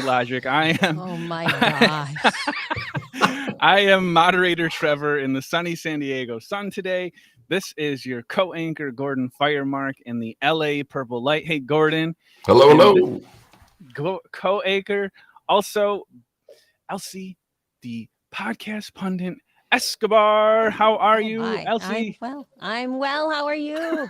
Lawgic. I am. Oh my gosh. I am moderator Trevor in the sunny San Diego sun today. This is your co-anchor Gordon Firemark in the LA Purple Light. Hey Gordon. Hello, And hello. Co-anchor also Elsie, the podcast pundit Escobar. How are you, My. Elsie? I'm well. How are you?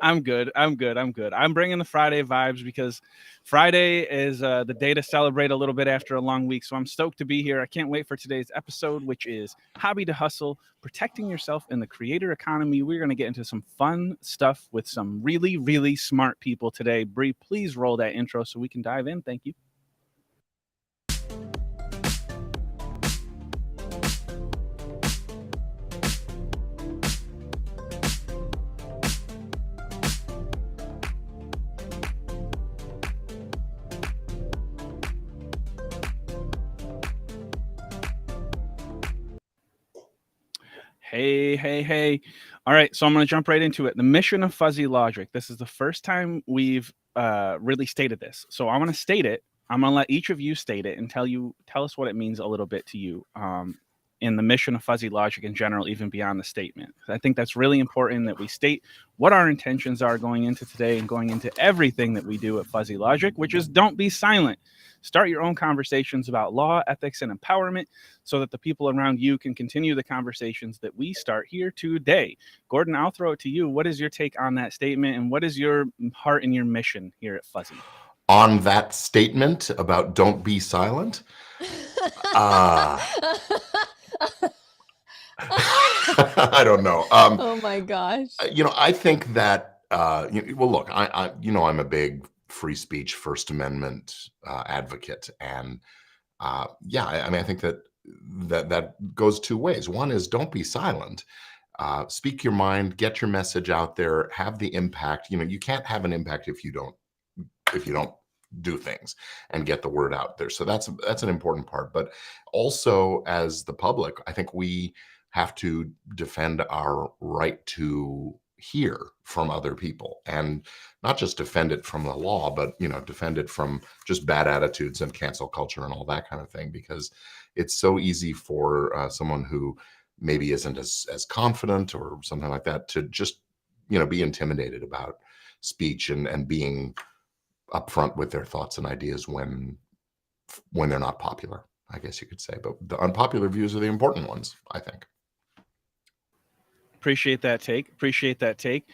I'm good. I'm bringing the Friday vibes because Friday is the day to celebrate a little bit after a long week. So I'm stoked to be here. I can't wait for today's episode, which is Hobby to Hustle, Protecting Yourself in the Creator Economy. We're going to get into some fun stuff with some really, really smart people today. Bree, please roll that intro so we can dive in. Thank you. Hey. All right, so I'm going to jump right into it. The mission of Fuzzy Lawgic. This is the first time we've really stated this. So I'm going to state it. I'm going to let each of you state it and tell us what it means a little bit to you in the mission of Fuzzy Lawgic in general, even beyond the statement. I think that's really important that we state what our intentions are going into today and going into everything that we do at Fuzzy Lawgic, which is don't be silent. Start your own conversations about law, ethics, and empowerment so that the people around you can continue the conversations that we start here today. Gordon, I'll throw it to you. What is your take on that statement, and what is your heart and your mission here at Fuzzy? On that statement about don't be silent, I don't know. Oh my gosh. I think that, well, look, I'm a big free speech, First Amendment advocate. And I think that goes two ways. One is don't be silent. Speak your mind, get your message out there, have the impact. You can't have an impact if you don't do things and get the word out there. So that's an important part. But also as the public, I think we have to defend our right to hear from other people, and not just defend it from the law, but defend it from just bad attitudes and cancel culture and all that kind of thing, because it's so easy for someone who maybe isn't as confident or something like that to just be intimidated about speech and being upfront with their thoughts and ideas when they're not popular, I guess you could say. But the unpopular views are the important ones, I think. Appreciate that take.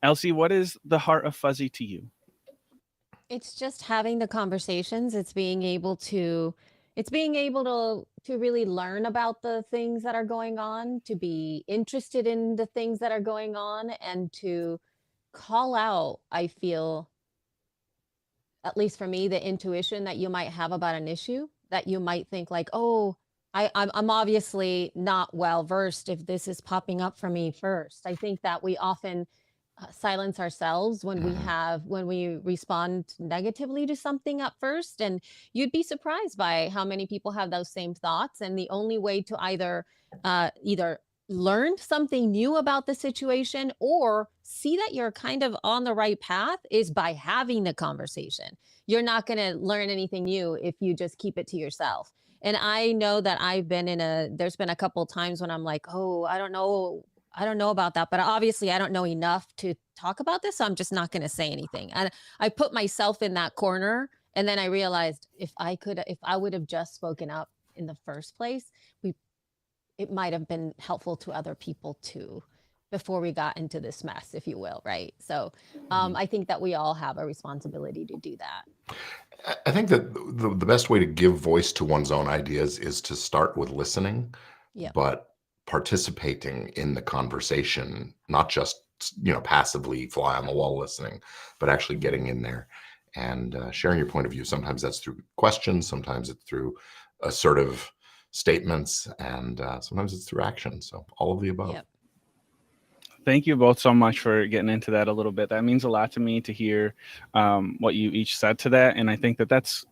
Elsie, what is the heart of Fuzzy to you? It's just having the conversations. It's being able to really learn about the things that are going on, to be interested in the things that are going on, and to call out, I feel, at least for me, the intuition that you might have about an issue, that you might think like, oh, I'm obviously not well versed if this is popping up for me first. I think that we often silence ourselves when we respond negatively to something at first, and you'd be surprised by how many people have those same thoughts. And the only way to either learn something new about the situation or see that you're kind of on the right path is by having the conversation. You're not going to learn anything new if you just keep it to yourself. And I know that there's been a couple of times when I'm like, oh, I don't know about that, but obviously I don't know enough to talk about this, so I'm just not going to say anything. And I put myself in that corner, and then I realized if I would have just spoken up in the first place, it might have been helpful to other people too, before we got into this mess, if you will, right? So I think that we all have a responsibility to do that. I think that the best way to give voice to one's own ideas is to start with listening, but participating in the conversation, not just passively fly on the wall listening, but actually getting in there and sharing your point of view. Sometimes that's through questions, sometimes it's through assertive statements, and sometimes it's through action. So all of the above. Yep. Thank you both so much for getting into that a little bit. That means a lot to me to hear what you each said to that. And I think that's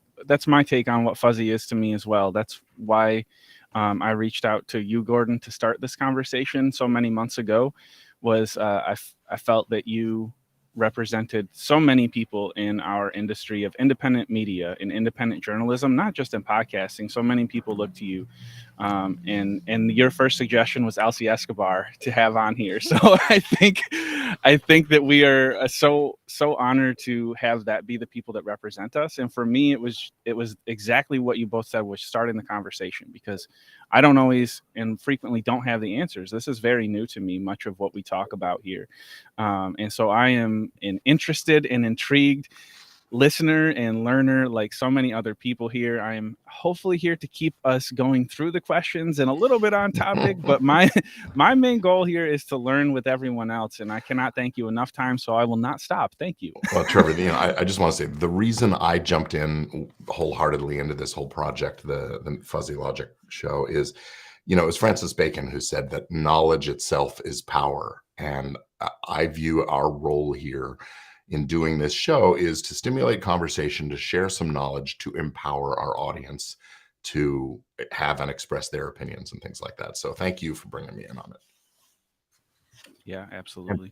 my take on what Fuzzy is to me as well. That's why I reached out to you, Gordon, to start this conversation so many months ago. Was I felt that you represented so many people in our industry of independent media and independent journalism, not just in podcasting. So many people look to you. And your first suggestion was Elsie Escobar to have on here. So I think that we are so honored to have that be the people that represent us. And for me, it was exactly what you both said, was starting the conversation, because I don't always and frequently don't have the answers. This is very new to me, much of what we talk about here. And so I am an interested and intrigued listener and learner, like so many other people here. I am hopefully here to keep us going through the questions and a little bit on topic, but my main goal here is to learn with everyone else, and I cannot thank you enough times, so I will not stop. Thank you. Well, Trevor, I just want to say the reason I jumped in wholeheartedly into this whole project, the Fuzzy Lawgic show, is, it was Francis Bacon who said that knowledge itself is power. And I view our role here in doing this show is to stimulate conversation, to share some knowledge, to empower our audience to have and express their opinions and things like that. So thank you for bringing me in on it. Yeah, absolutely.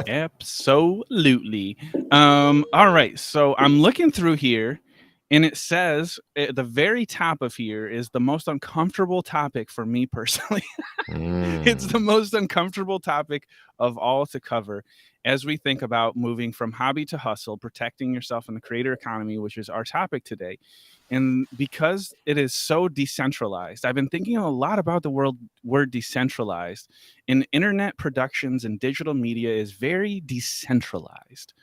Absolutely. All right. So I'm looking through here, and it says at the very top of here is the most uncomfortable topic for me personally. It's the most uncomfortable topic of all to cover as we think about moving from hobby to hustle, protecting yourself in the creator economy, which is our topic today. And because it is so decentralized, I've been thinking a lot about the word decentralized. And internet productions and digital media is very decentralized.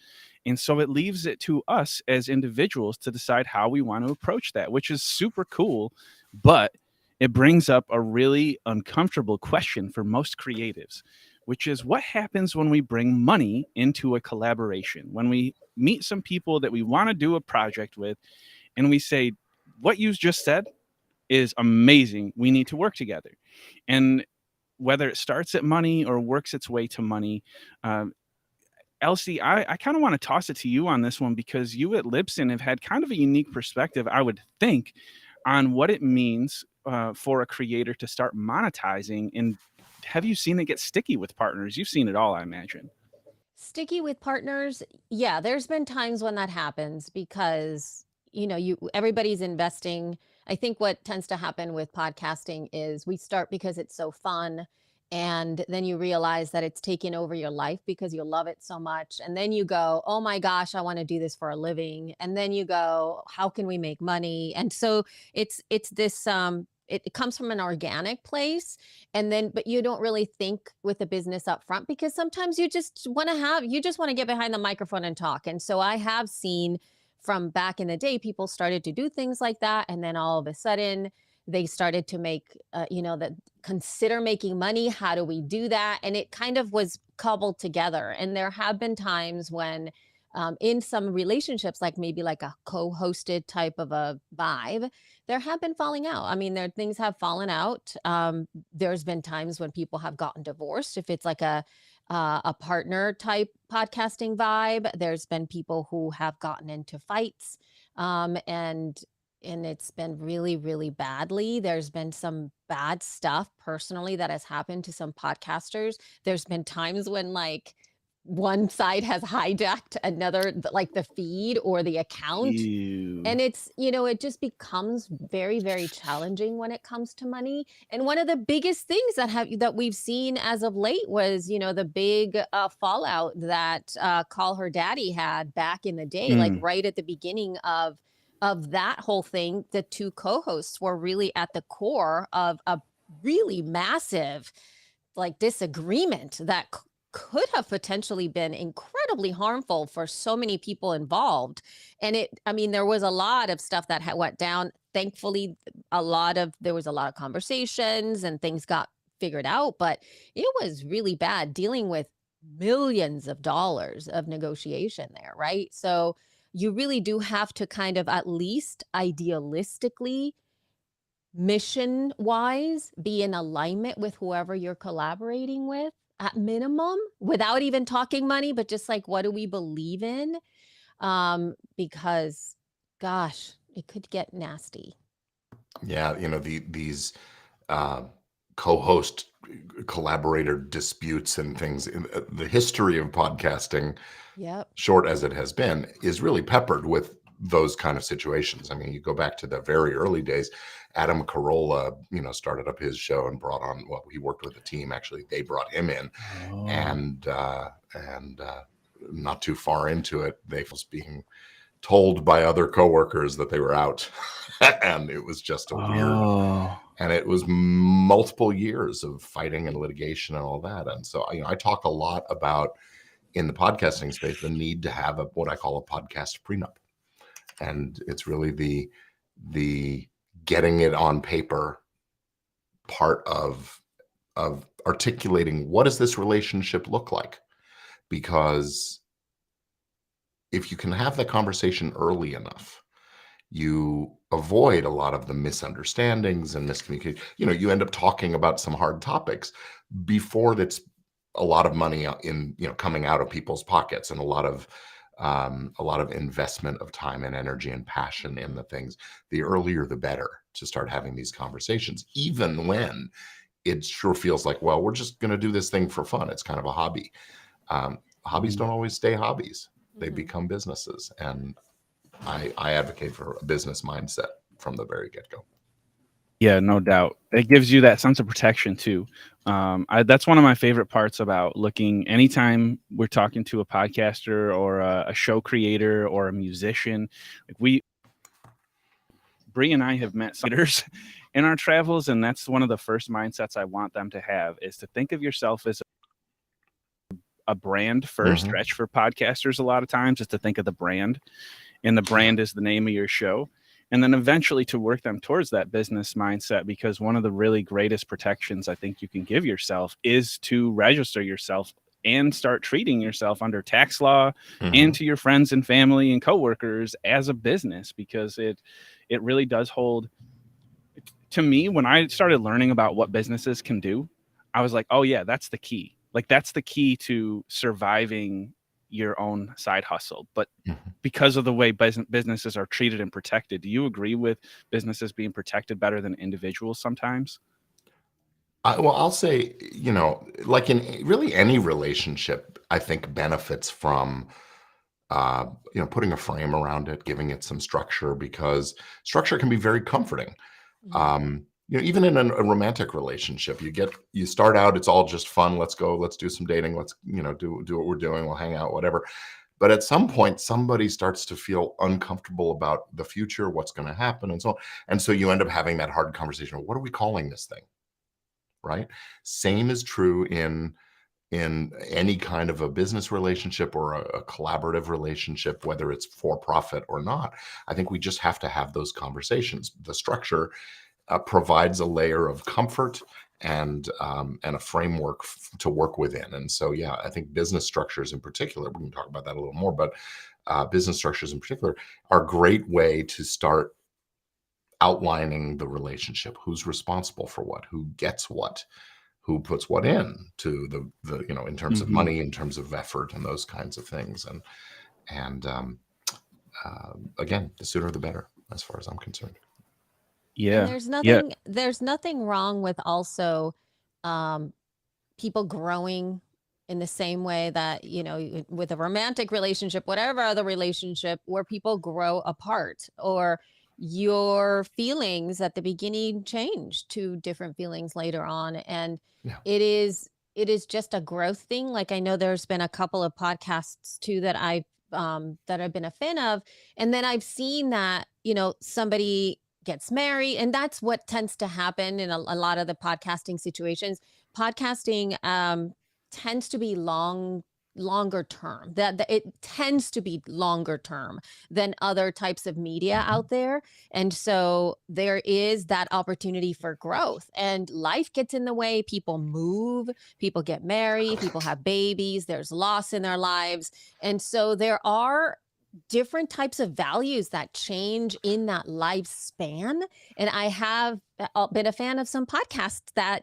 And so it leaves it to us as individuals to decide how we want to approach that, which is super cool. But it brings up a really uncomfortable question for most creatives, which is what happens when we bring money into a collaboration, when we meet some people that we want to do a project with, and we say, what you just said is amazing. We need to work together. And whether it starts at money or works its way to money, Elsie, I kind of want to toss it to you on this one, because you at Libsyn have had kind of a unique perspective, I would think, on what it means for a creator to start monetizing. And have you seen it get sticky with partners? You've seen it all, I imagine. Sticky with partners, yeah, there's been times when that happens because everybody's investing. I think what tends to happen with podcasting is we start because it's so fun, and then you realize that it's taking over your life because you love it so much, and then you go, oh my gosh, I want to do this for a living, and then you go, how can we make money? And so it's this it comes from an organic place, and then but you don't really think with the business up front, because sometimes you just want to get behind the microphone and talk. And so I have seen from back in the day, people started to do things like that, and then all of a sudden they started to make that consider making money. How do we do that? And it kind of was cobbled together. And there have been times when in some relationships, like maybe like a co-hosted type of a vibe, there have been falling out. I mean, things have fallen out. There's been times when people have gotten divorced. If it's like a partner type podcasting vibe, there's been people who have gotten into fights, and it's been really, really badly. There's been some bad stuff personally that has happened to some podcasters. There's been times when like one side has hijacked another, like the feed or the account. Ew. And it's, it just becomes very, very challenging when it comes to money. And one of the biggest things that we've seen as of late was, the big fallout that Call Her Daddy had back in the day, like right at the beginning of that whole thing. The two co-hosts were really at the core of a really massive like disagreement that could have potentially been incredibly harmful for so many people involved. And there was a lot of stuff that went down. Thankfully, there was a lot of conversations and things got figured out, but it was really bad dealing with millions of dollars of negotiation there, right? So you really do have to kind of, at least idealistically, mission wise, be in alignment with whoever you're collaborating with at minimum, without even talking money, but just like, what do we believe in? Because gosh, it could get nasty. Yeah, these co-host collaborator disputes and things. In the history of podcasting, Yep. short as it has been, is really peppered with those kind of situations. I mean, you go back to the very early days. Adam Carolla, started up his show and brought on. Well, he worked with a team. Actually, they brought him in, Oh. and not too far into it, they was being told by other coworkers that they were out, and it was just a weird. Oh. And it was multiple years of fighting and litigation and all that. And so, I talk a lot about, in the podcasting space, the need to have what I call a podcast prenup. And it's really the getting it on paper part of articulating, what does this relationship look like? Because if you can have that conversation early enough, you avoid a lot of the misunderstandings and miscommunication. You end up talking about some hard topics before that's a lot of money in, coming out of people's pockets, and a lot of investment of time and energy and passion in the things. The earlier, the better to start having these conversations, even when it sure feels like, well, we're just going to do this thing for fun. It's kind of a hobby. Hobbies don't always stay hobbies. They become businesses. And I advocate for a business mindset from the very get-go. Yeah, no doubt. It gives you that sense of protection too. That's one of my favorite parts about looking. Anytime we're talking to a podcaster or a show creator or a musician, like Bree and I have met leaders in our travels, and that's one of the first mindsets I want them to have, is to think of yourself as a brand first. Stretch for podcasters a lot of times is to think of the brand, and the brand is the name of your show. And then eventually to work them towards that business mindset, because one of the really greatest protections I think you can give yourself is to register yourself and start treating yourself under tax law and to your friends and family and coworkers as a business, because it really does hold. To me, when I started learning about what businesses can do, I was like, oh yeah, that's the key. Like, that's the key to surviving your own side hustle. But because of the way businesses are treated and protected, do you agree with businesses being protected better than individuals sometimes? Well, I'll say, like in really any relationship, I think benefits from, putting a frame around it, giving it some structure, because structure can be very comforting. Even in a romantic relationship, you start out, it's all just fun. Let's go, let's do some dating. Let's, do what we're doing. We'll hang out, whatever. But at some point, somebody starts to feel uncomfortable about the future, what's going to happen, and so on. And so you end up having that hard conversation. What are we calling this thing? Right? Same is true in any kind of a business relationship or a collaborative relationship, whether it's for profit or not. I think we just have to have those conversations. The structure provides a layer of comfort and a framework to work within. And so, yeah, I think business structures in particular, we can talk about that a little more, but business structures in particular are a great way to start outlining the relationship. Who's responsible for what? Who gets what? Who puts what in to the in terms of money, in terms of effort, and those kinds of things. And again, the sooner the better, as far as I'm concerned. Yeah. And there's nothing wrong with also people growing in the same way that, with a romantic relationship, whatever other relationship, where people grow apart, or your feelings at the beginning change to different feelings later on. And it is just a growth thing. Like, I know there's been a couple of podcasts too that I've been a fan of. And then I've seen that, somebody gets married, and that's what tends to happen in a lot of the podcasting situations. Podcasting tends to be longer term, that it tends to be longer term than other types of media out there. And so there is that opportunity for growth, and life gets in the way. People move, people get married, people have babies, there's loss in their lives. And so there are different types of values that change in that lifespan. And I have been a fan of some podcasts that,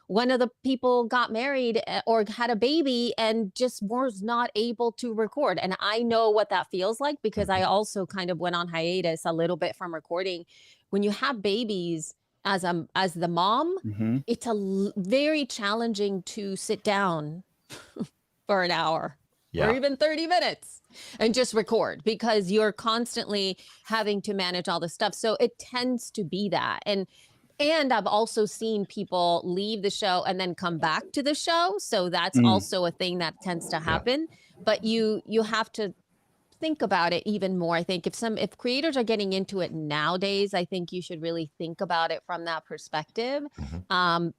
one of the people got married or had a baby and just was not able to record. And I know what that feels like, because I also kind of went on hiatus a little bit from recording. When you have babies, as the mom, Mm-hmm. it's very challenging to sit down for an hour or even 30 minutes and just record, because you're constantly having to manage all this stuff. So it tends to be that. And I've also seen people leave the show and then come back to the show. So that's also a thing that tends to happen. But you have to think about it even more. I think if creators are getting into it nowadays, I think you should really think about it from that perspective,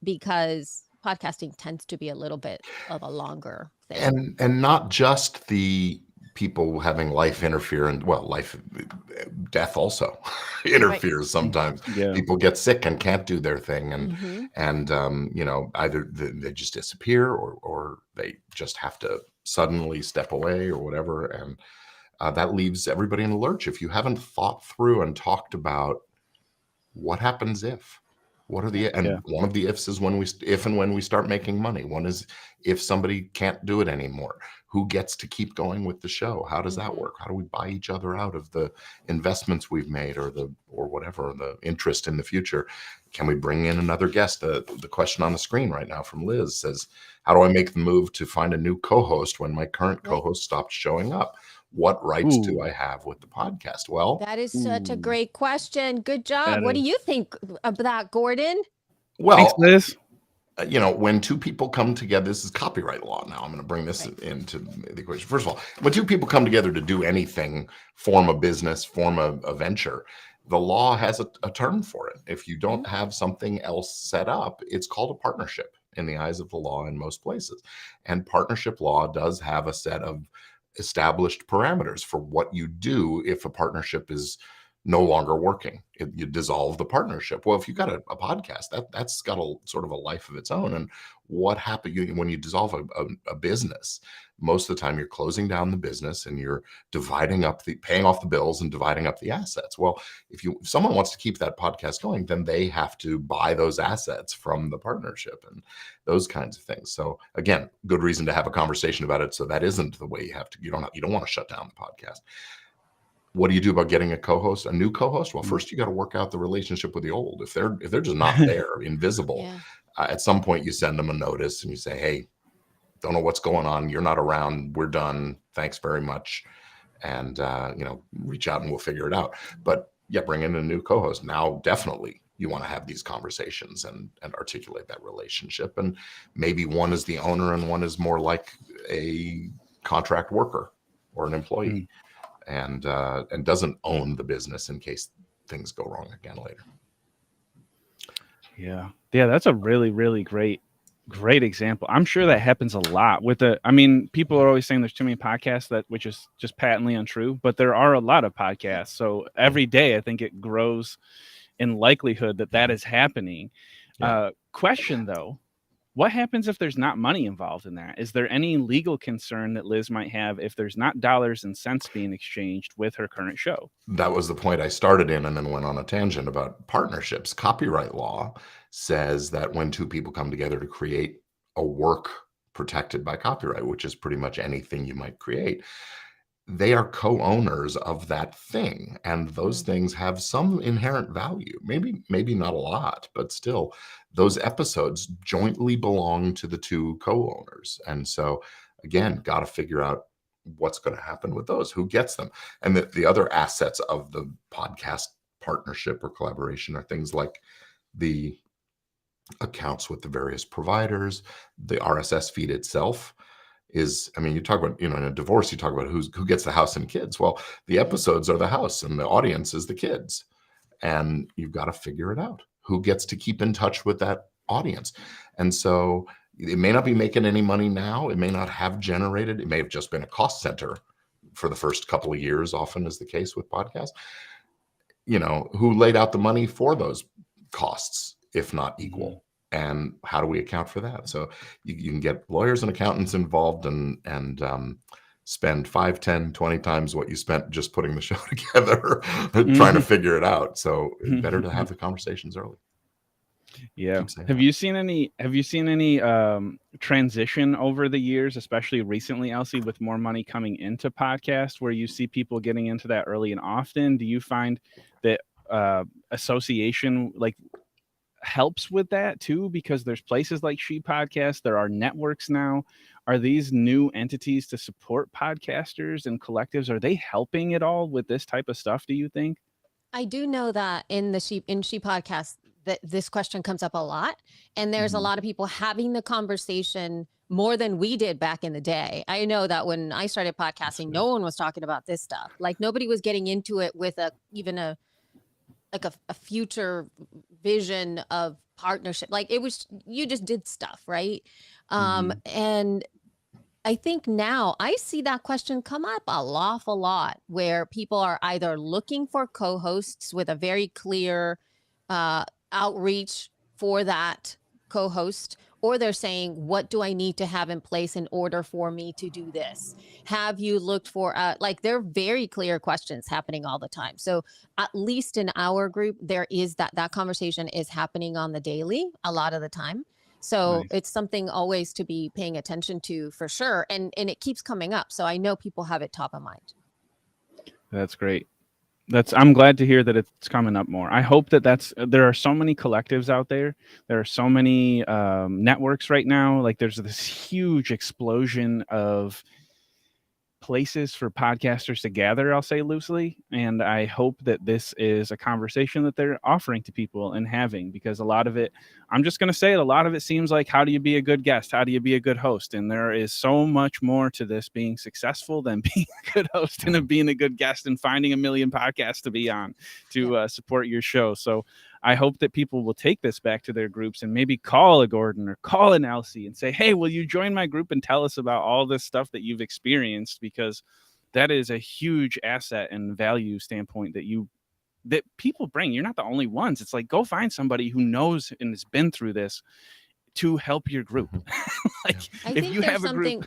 because podcasting tends to be a little bit of a longer thing. And not just the people having life interfere, and death also interferes sometimes. Yeah. People get sick and can't do their thing, Mm-hmm. and either they just disappear, or they just have to suddenly step away or whatever, and that leaves everybody in a lurch if you haven't thought through and talked about what happens if. What are the one of the ifs is if and when we start making money. One is if somebody can't do it anymore. Who gets to keep going with the show? How does that work? How do we buy each other out of the investments we've made, or whatever, the interest in the future? Can we bring in another guest? The question on the screen right now from Liz says, "How do I make the move to find a new co-host when my current co-host stopped showing up? What rights do I have with the podcast?" Well, that is such a great question. Good job. What do is. you think of that, Gordon? Thanks, Liz. When two people come together, this is copyright law now. I'm going to bring this into the equation. First of all, when two people come together to do anything, form a business, form a venture, the law has a term for it. If you don't have something else set up, it's called a partnership in the eyes of the law in most places. And partnership law does have a set of established parameters for what you do if a partnership is no longer working. You dissolve the partnership. Well, if you got a podcast, that's got a sort of a life of its own. And what happens when you dissolve a business? Most of the time, you're closing down the business and you're paying off the bills and dividing up the assets. Well, if someone wants to keep that podcast going, then they have to buy those assets from the partnership and those kinds of things. So again, good reason to have a conversation about it. So that isn't the way you don't want to shut down the podcast. What do you do about getting a new co-host? Well, first you got to work out the relationship with the old. If they're just not there, invisible, at some point you send them a notice and you say, "Hey, don't know what's going on. You're not around. We're done. Thanks very much." And reach out and we'll figure it out. But yeah, bring in a new co-host. Now, definitely you want to have these conversations and articulate that relationship. And maybe one is the owner and one is more like a contract worker or an employee. And doesn't own the business in case things go wrong again later. Yeah, that's a really, really great example. I'm sure that happens a lot people are always saying there's too many podcasts, which is just patently untrue, but there are a lot of podcasts. So every day I think it grows in likelihood that is happening. Question though, what happens if there's not money involved in that? Is there any legal concern that Liz might have if there's not dollars and cents being exchanged with her current show? That was the point I started in and then went on a tangent about partnerships. Copyright law says that when two people come together to create a work protected by copyright, which is pretty much anything you might create, they are co-owners of that thing, and those things have some inherent value. Maybe not a lot, but still, those episodes jointly belong to the two co-owners. And so, again, got to figure out what's going to happen with those. Who gets them? And the other assets of the podcast partnership or collaboration are things like the accounts with the various providers, the RSS feed itself. You talk about, in a divorce, you talk about who gets the house and kids. Well, the episodes are the house and the audience is the kids. And you've got to figure it out. Who gets to keep in touch with that audience? And so it may not be making any money now. It may not have generated. It may have just been a cost center for the first couple of years, often is the case with podcasts. Who laid out the money for those costs, if not equal? And how do we account for that? So you can get lawyers and accountants involved and spend 5, 10, 20 times what you spent just putting the show together, trying to figure it out. So it's better to have the conversations early. Yeah. Have you seen any transition over the years, especially recently, Elsie, with more money coming into podcasts, where you see people getting into that early and often? Do you find that association, like helps with that too, because there's places like She Podcast, there are networks now. Are these new entities to support podcasters and collectives? Are they helping at all with this type of stuff, do you think? I do know that in the She podcast that this question comes up a lot, and there's a Mhm. lot of people having the conversation more than we did back in the day. I know that when I started podcasting, no one was talking about this stuff. Like nobody was getting into it with even a future vision of partnership. Like it was, you just did stuff, right? Mhm. And I think now I see that question come up a awful lot where people are either looking for co-hosts with a very clear outreach for that co-host, or they're saying, what do I need to have in place in order for me to do this? Have you looked for, like, they're very clear questions happening all the time. So at least in our group, there is that conversation is happening on the daily a lot of the time. So Nice. it's something always to be paying attention to for sure. And it keeps coming up. So I know people have it top of mind. That's great. I'm glad to hear that it's coming up more. I hope that there are so many collectives out there. There are so many networks right now. Like there's this huge explosion of places for podcasters to gather, I'll say loosely. And I hope that this is a conversation that they're offering to people and having, because a lot of it, I'm just going to say it, a lot of it seems like, how do you be a good guest? How do you be a good host? And there is so much more to this being successful than being a good host and being a good guest and finding a million podcasts to be on to support your show. So I hope that people will take this back to their groups and maybe call a Gordon or call an Elsie and say, hey, will you join my group and tell us about all this stuff that you've experienced? Because that is a huge asset and value standpoint that people bring. You're not the only ones. It's like, go find somebody who knows and has been through this to help your group. Like if you have a group.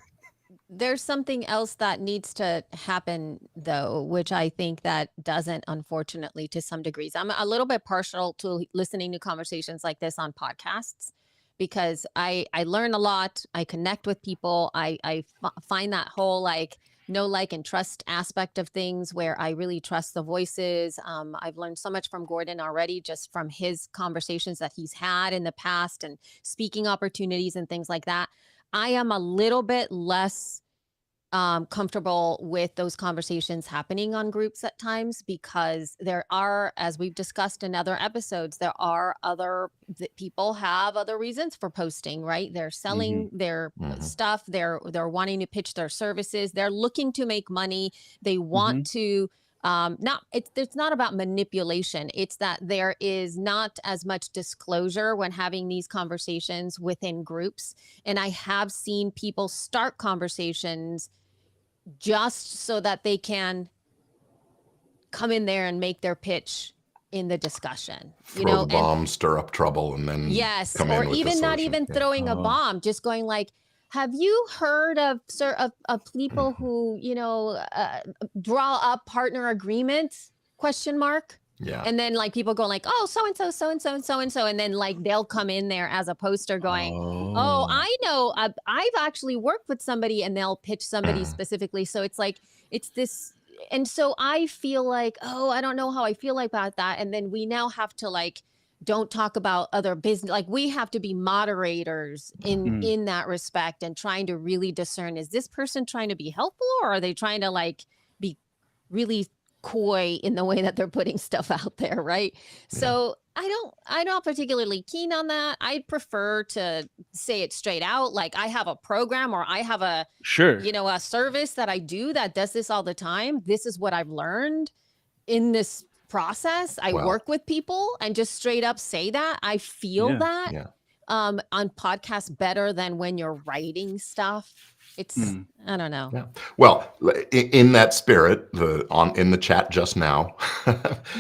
There's something else that needs to happen though, which I think that doesn't, unfortunately, to some degrees. I'm a little bit partial to listening to conversations like this on podcasts because I learn a lot. I connect with people. I find that whole like know, like, and trust aspect of things where I really trust the voices. I've learned so much from Gordon already, just from his conversations that he's had in the past and speaking opportunities and things like that. I am a little bit less comfortable with those conversations happening on groups at times because there are, as we've discussed in other episodes, there are people have other reasons for posting, right? They're selling their stuff. They're wanting to pitch their services. They're looking to make money. They want to it's not about manipulation. It's that there is not as much disclosure when having these conversations within groups. And I have seen people start conversations just so that they can come in there and make their pitch in the discussion, throw the bomb, stir up trouble, and then come in or with even the not solution. even throwing a bomb, just going like, have you heard of people who, draw up partner agreements? ? Yeah. And then like people go like, oh, so-and-so, so-and-so, and so-and-so. And then like, they'll come in there as a poster going, oh I know, I've actually worked with somebody, and they'll pitch somebody specifically. So it's like, it's this. And so I feel like, oh, I don't know how I feel about that. And then we now have to like, don't talk about other business. Like we have to be moderators in that respect and trying to really discern, is this person trying to be helpful, or are they trying to like be really coy in the way that they're putting stuff out there, right? Yeah. So I'm not particularly keen on that. I'd prefer to say it straight out. Like I have a program, or I have a a service that I do that does this all the time. This is what I've learned in this process. I work with people, and just straight up say that. I feel that on podcasts better than when you're writing stuff. It's I don't know. Yeah. Well, in that spirit, in the chat just now,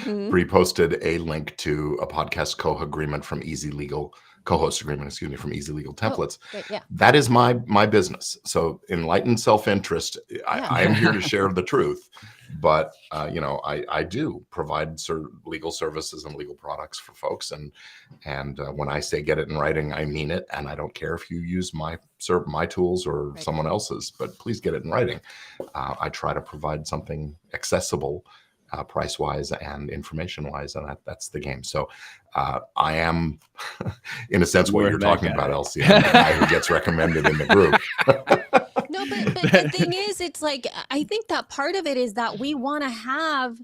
pre-posted a link to a podcast co-host agreement from Easy Legal Templates. Great, yeah. That is my business. So enlightened self-interest. I am here to share the truth, but I do provide legal services and legal products for folks, and when I say get it in writing, I mean it, and I don't care if you use my tools or someone else's, but please get it in writing. I try to provide something accessible price-wise and information-wise, and that's the game. So I am, in a sense, what you're talking about, Elsie. I'm the guy who gets recommended in the group. No, but the thing is, it's like, I think that part of it is that we want to have,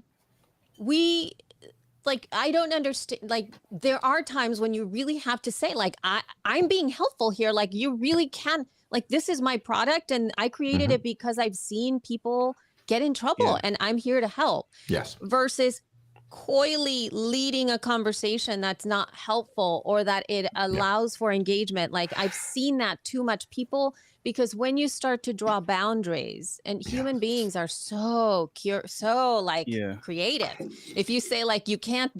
like, I don't understand, like, there are times when you really have to say, like, I'm being helpful here. Like, you really can, like, this is my product and I created it because I've seen people get in trouble and I'm here to help. Yes. Versus coyly leading a conversation that's not helpful or that it allows for engagement. Like, I've seen that too much. People, because when you start to draw boundaries, and human beings are so creative. If you say, like, you can't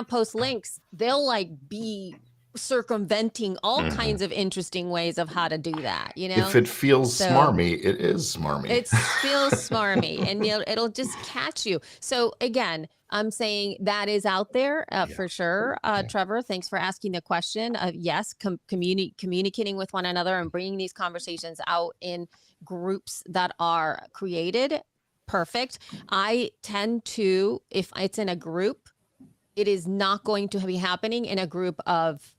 post links, they'll, like, be circumventing all kinds of interesting ways of how to do that, you know. If it feels smarmy, it is smarmy. It feels smarmy, and it'll just catch you. So again, I'm saying that is out there for sure. Trevor, thanks for asking the question. Yes, communicating with one another and bringing these conversations out in groups that are created. Perfect. I tend to, if it's in a group, it is not going to be happening in a group of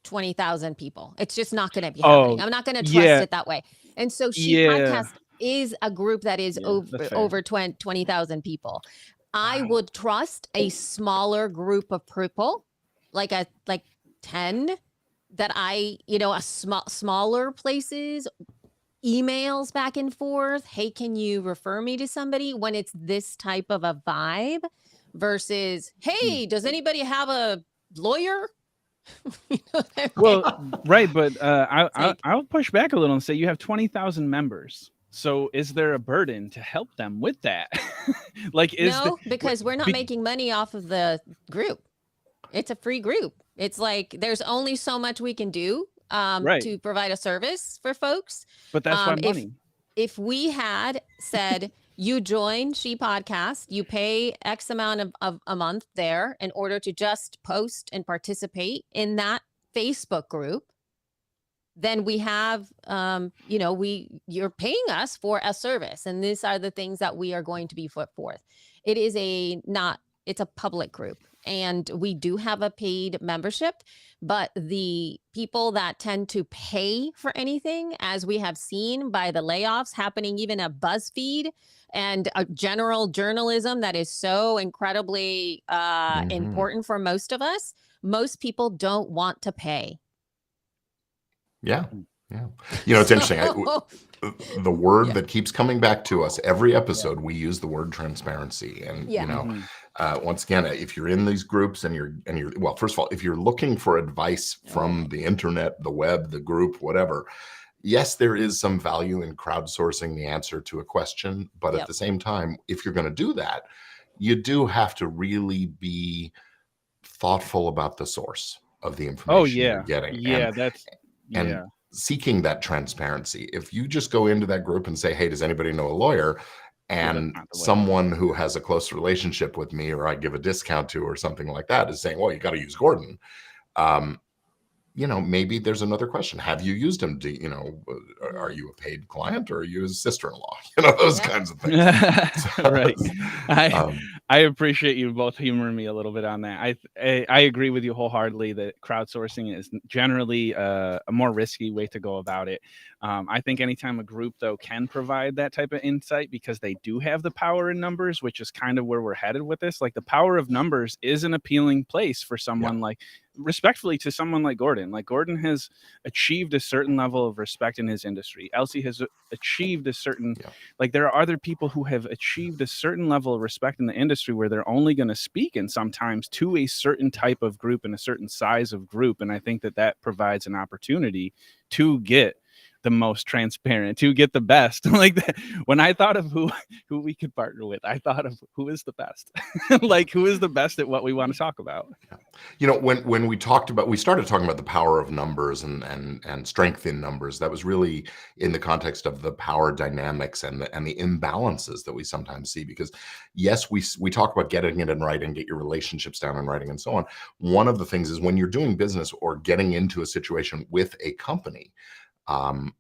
20,000 people. It's just not going to be happening. I'm not going to trust it that way. And so Podcast is a group that is over 20,000 people. I would trust a smaller group of people, like 10 that smaller places, emails back and forth. Hey, can you refer me to somebody, when it's this type of a vibe versus, hey, does anybody have a lawyer? Well, right, but I'll push back a little and say you have 20,000 members. So is there a burden to help them with that? Because we're not making money off of the group. It's a free group. It's like there's only so much we can do to provide a service for folks. But that's why money. If we had said, you join She Podcast, you pay X amount of a month there in order to just post and participate in that Facebook group, then we have, you're paying us for a service. And these are the things that we are going to be put forth. It is it's a public group, and we do have a paid membership, but the people that tend to pay for anything, as we have seen by the layoffs happening even at BuzzFeed and a general journalism that is so incredibly important for most of us, most people don't want to pay. Yeah. It's interesting. The word that keeps coming back to us every episode, we use the word transparency. And once again, if you're in these groups and you're well, first of all, if you're looking for advice from the internet, the web, the group, whatever, yes, there is some value in crowdsourcing the answer to a question, but at the same time, if you're going to do that, you do have to really be thoughtful about the source of the information you're getting. And seeking that transparency. If you just go into that group and say, hey, does anybody know a lawyer? And someone who has a close relationship with me, or I give a discount to, or something like that, is saying, well, you got to use Gordon. Maybe there's another question. Have you used him? Are you a paid client, or are you his sister-in-law? Those kinds of things. Right. I appreciate you both humoring me a little bit on that. I agree with you wholeheartedly that crowdsourcing is generally a more risky way to go about it. I think anytime a group, though, can provide that type of insight, because they do have the power in numbers, which is kind of where we're headed with this. Like, the power of numbers is an appealing place for someone respectfully to someone like Gordon. Like, Gordon has achieved a certain level of respect in his industry. Elsie has achieved a certain, there are other people who have achieved a certain level of respect in the industry where they're only going to speak in sometimes to a certain type of group and a certain size of group. And I think that provides an opportunity to get the most transparent, to get the best. When I thought of who we could partner with, I thought of who is the best. Who is the best at what we want to talk about. When we started talking about the power of numbers and strength in numbers, that was really in the context of the power dynamics and the imbalances that we sometimes see. Because yes, we talk about getting it in writing, get your relationships down in writing, and so on. One of the things is, when you're doing business or getting into a situation with a company,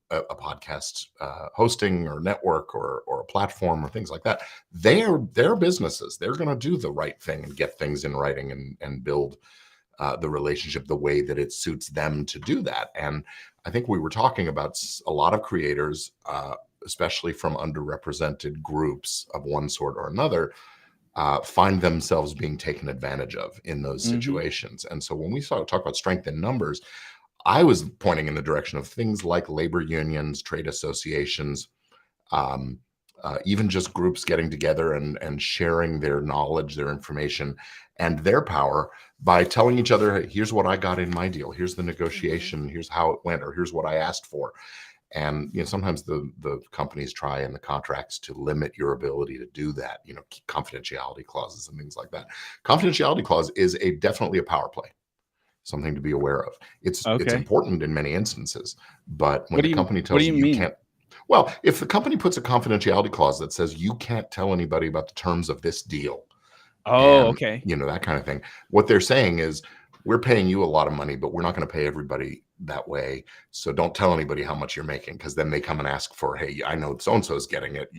a podcast hosting or network or a platform or things like that. They're businesses. They're going to do the right thing and get things in writing and build the relationship the way that it suits them to do that. And I think we were talking about a lot of creators, especially from underrepresented groups of one sort or another, find themselves being taken advantage of in those situations. And so when we talk about strength in numbers, I was pointing in the direction of things like labor unions, trade associations, even just groups getting together and sharing their knowledge, their information, and their power by telling each other, hey, here's what I got in my deal. Here's the negotiation. Here's how it went, or here's what I asked for. And sometimes the companies try in the contracts to limit your ability to do that, confidentiality clauses and things like that. Confidentiality clause is definitely a power play, something to be aware of. It's important in many instances, but when the company tells you can't, well, if the company puts a confidentiality clause that says you can't tell anybody about the terms of this deal, that kind of thing, what they're saying is, we're paying you a lot of money, but we're not going to pay everybody that way. So don't tell anybody how much you're making, because then they come and ask for, hey, I know so-and-so is getting it.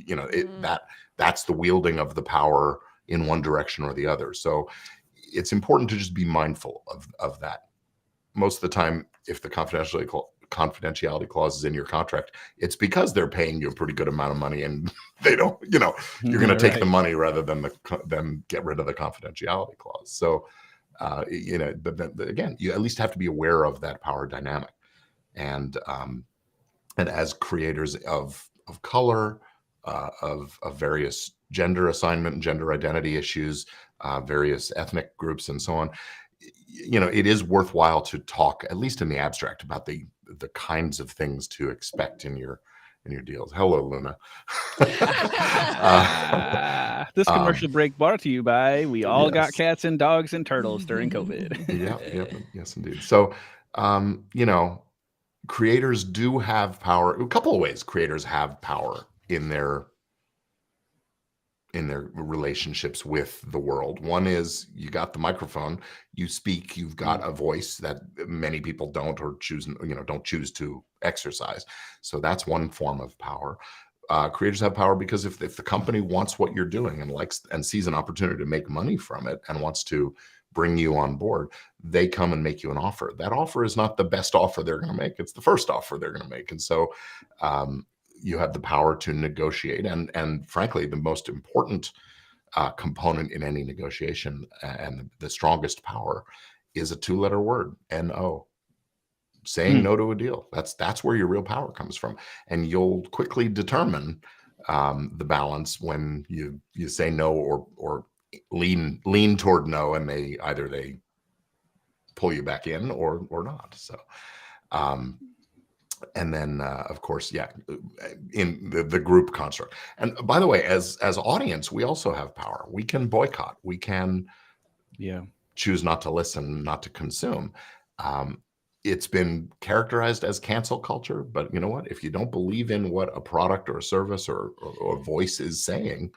That's the wielding of the power in one direction or the other. So it's important to just be mindful of that. Most of the time, if the confidentiality clause is in your contract, it's because they're paying you a pretty good amount of money, and they don't, you're going to take the money rather than get rid of the confidentiality clause. So but again, you at least have to be aware of that power dynamic. And as creators of color, of various gender assignment and gender identity issues, various ethnic groups and so on, it is worthwhile to talk, at least in the abstract, about the kinds of things to expect in your deals. Hello, Luna. This commercial break brought to you by We All Got Cats and Dogs and Turtles during COVID. Yes, indeed. So, creators do have power. A couple of ways creators have power in their relationships with the world. One is, you got the microphone, you speak, you've got a voice that many people don't, or don't choose to exercise. So that's one form of power. Creators have power because if the company wants what you're doing and likes and sees an opportunity to make money from it and wants to bring you on board, they come and make you an offer. That offer is not the best offer they're going to make. It's the first offer they're going to make. And so you have the power to negotiate. And frankly, the most important component in any negotiation and the strongest power is a 2-letter word, NO. Saying no to a deal. That's where your real power comes from. And you'll quickly determine the balance when you say no or lean toward no, and they pull you back in or not. So and then of course, in the group construct. And by the way, as audience, we also have power. We can boycott, we can choose not to listen, not to consume. It's been characterized as cancel culture, but you know what? If you don't believe in what a product or a service or a voice is saying,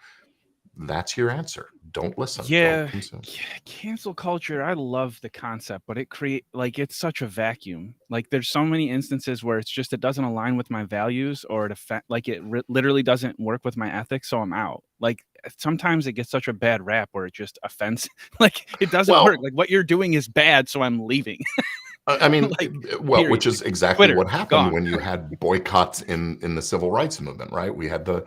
that's your answer. Don't listen. Don't consume. Cancel culture, I love the concept, but it's such a vacuum. Like, there's so many instances where it doesn't align with my values, or literally doesn't work with my ethics, so I'm out. Like, sometimes it gets such a bad rap where it just offends. Like, it doesn't work. Like, what you're doing is bad, so I'm leaving. I mean, which is exactly what happened when you had boycotts in the civil rights movement, right? We had the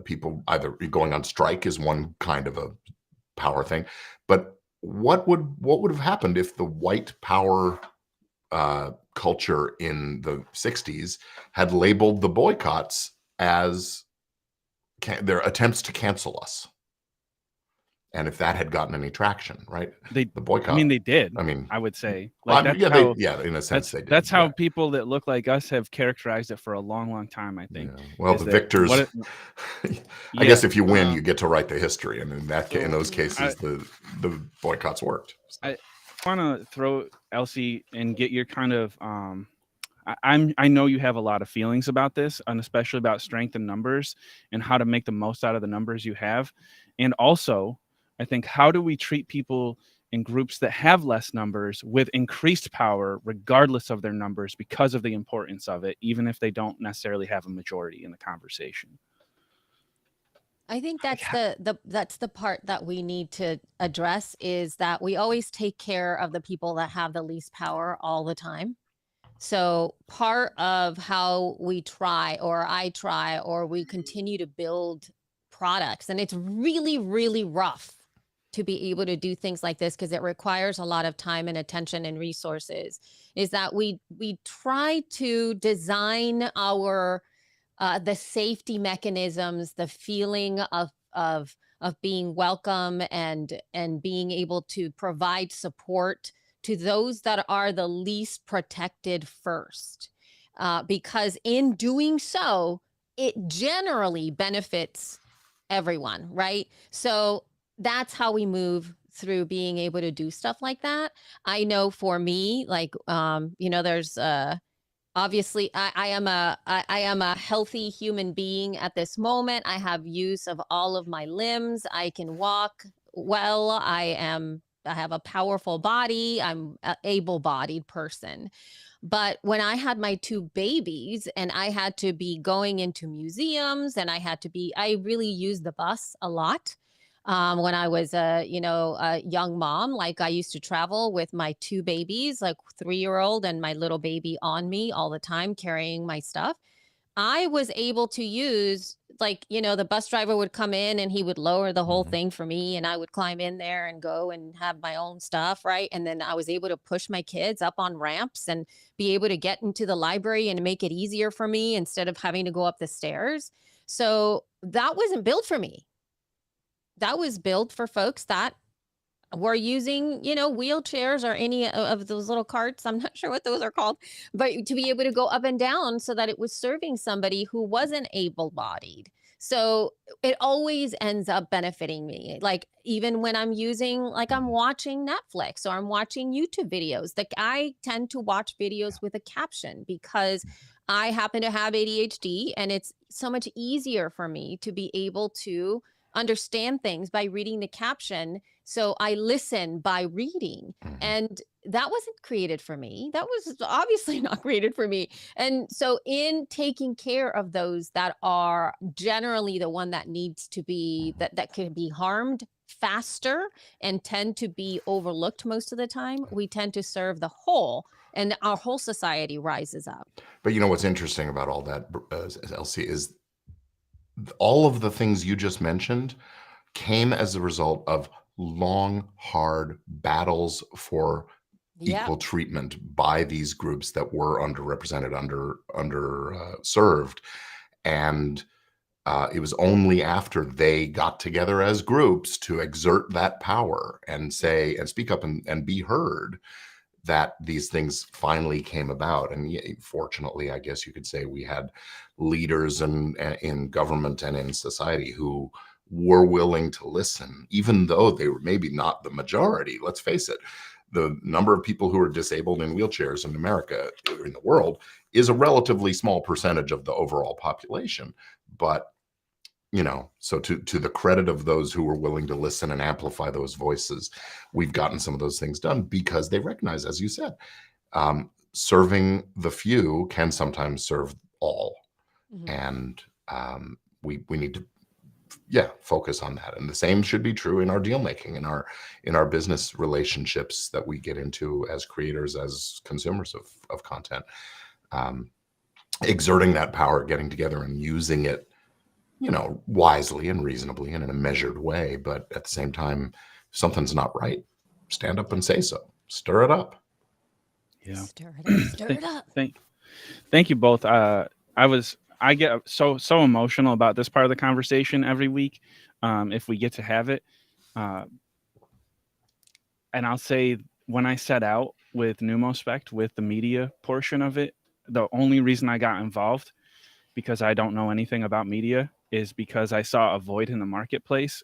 people either going on strike is one kind of a power thing, but what would have happened if the white power culture in the 60s had labeled the boycotts as their attempts to cancel us? And if that had gotten any traction, right? The boycott. I mean, they did. I mean, I would say, like, in a sense, they did. That's how people that look like us have characterized it for a long, long time, I think. Yeah. Well, the victors. I guess if you win, you get to write the history, and in those cases, the boycotts worked. So. I want to throw Elsie and get your kind of. I know you have a lot of feelings about this, and especially about strength in numbers and how to make the most out of the numbers you have, and also. I think, how do we treat people in groups that have less numbers with increased power, regardless of their numbers, because of the importance of it, even if they don't necessarily have a majority in the conversation? I think that's that's the part that we need to address, is that we always take care of the people that have the least power all the time. So part of how we try, or I try, or we continue to build products, and it's really, really rough to be able to do things like this because it requires a lot of time and attention and resources, is that we try to design our the safety mechanisms, the feeling of being welcome and being able to provide support to those that are the least protected first, because in doing so, it generally benefits everyone, right? So that's how we move through being able to do stuff like that. I know for me, like, there's obviously I am a healthy human being at this moment. I have use of all of my limbs. I can walk well. I have a powerful body. I'm an able-bodied person. But when I had my two babies and I had to be going into museums, and I really used the bus a lot. When I was a young mom, like I used to travel with my two babies, like 3-year-old and my little baby on me all the time, carrying my stuff. I was able to use, like, the bus driver would come in and he would lower the whole thing for me, and I would climb in there and go and have my own stuff, right? And then I was able to push my kids up on ramps and be able to get into the library and make it easier for me instead of having to go up the stairs. So that wasn't built for me. That was built for folks that were using, wheelchairs or any of those little carts. I'm not sure what those are called, but to be able to go up and down so that it was serving somebody who wasn't able-bodied. So it always ends up benefiting me. Like, even when I'm I'm watching Netflix or I'm watching YouTube videos, like I tend to watch videos with a caption because I happen to have ADHD, and it's so much easier for me to be able to understand things by reading the caption. So I listen by reading. And that wasn't created for me. That was obviously not created for me. And so in taking care of those that are generally the one that needs to be, that can be harmed faster and tend to be overlooked most of the time, we tend to serve the whole, and our whole society rises up. But what's interesting about all that, Elsie, is all of the things you just mentioned came as a result of long, hard battles for equal treatment by these groups that were underrepresented, served. And it was only after they got together as groups to exert that power and say and speak up and be heard that these things finally came about. And fortunately, I guess you could say, we had leaders in government and in society who were willing to listen, even though they were maybe not the majority. Let's face it, the number of people who are disabled in wheelchairs in America, in the world, is a relatively small percentage of the overall population. But so to the credit of those who were willing to listen and amplify those voices, we've gotten some of those things done because they recognize, as you said, serving the few can sometimes serve all. And we need to focus on that. And the same should be true in our deal making, in our business relationships that we get into as creators, as consumers of content. Exerting that power, getting together and using it wisely and reasonably and in a measured way. But at the same time, if something's not right, stand up and say so. Stir it up. Yeah. Stir it up. Stir it up. Thank you both. I get so emotional about this part of the conversation every week, if we get to have it. And I'll say, when I set out with Numospect, with the media portion of it, the only reason I got involved, because I don't know anything about media, is because I saw a void in the marketplace,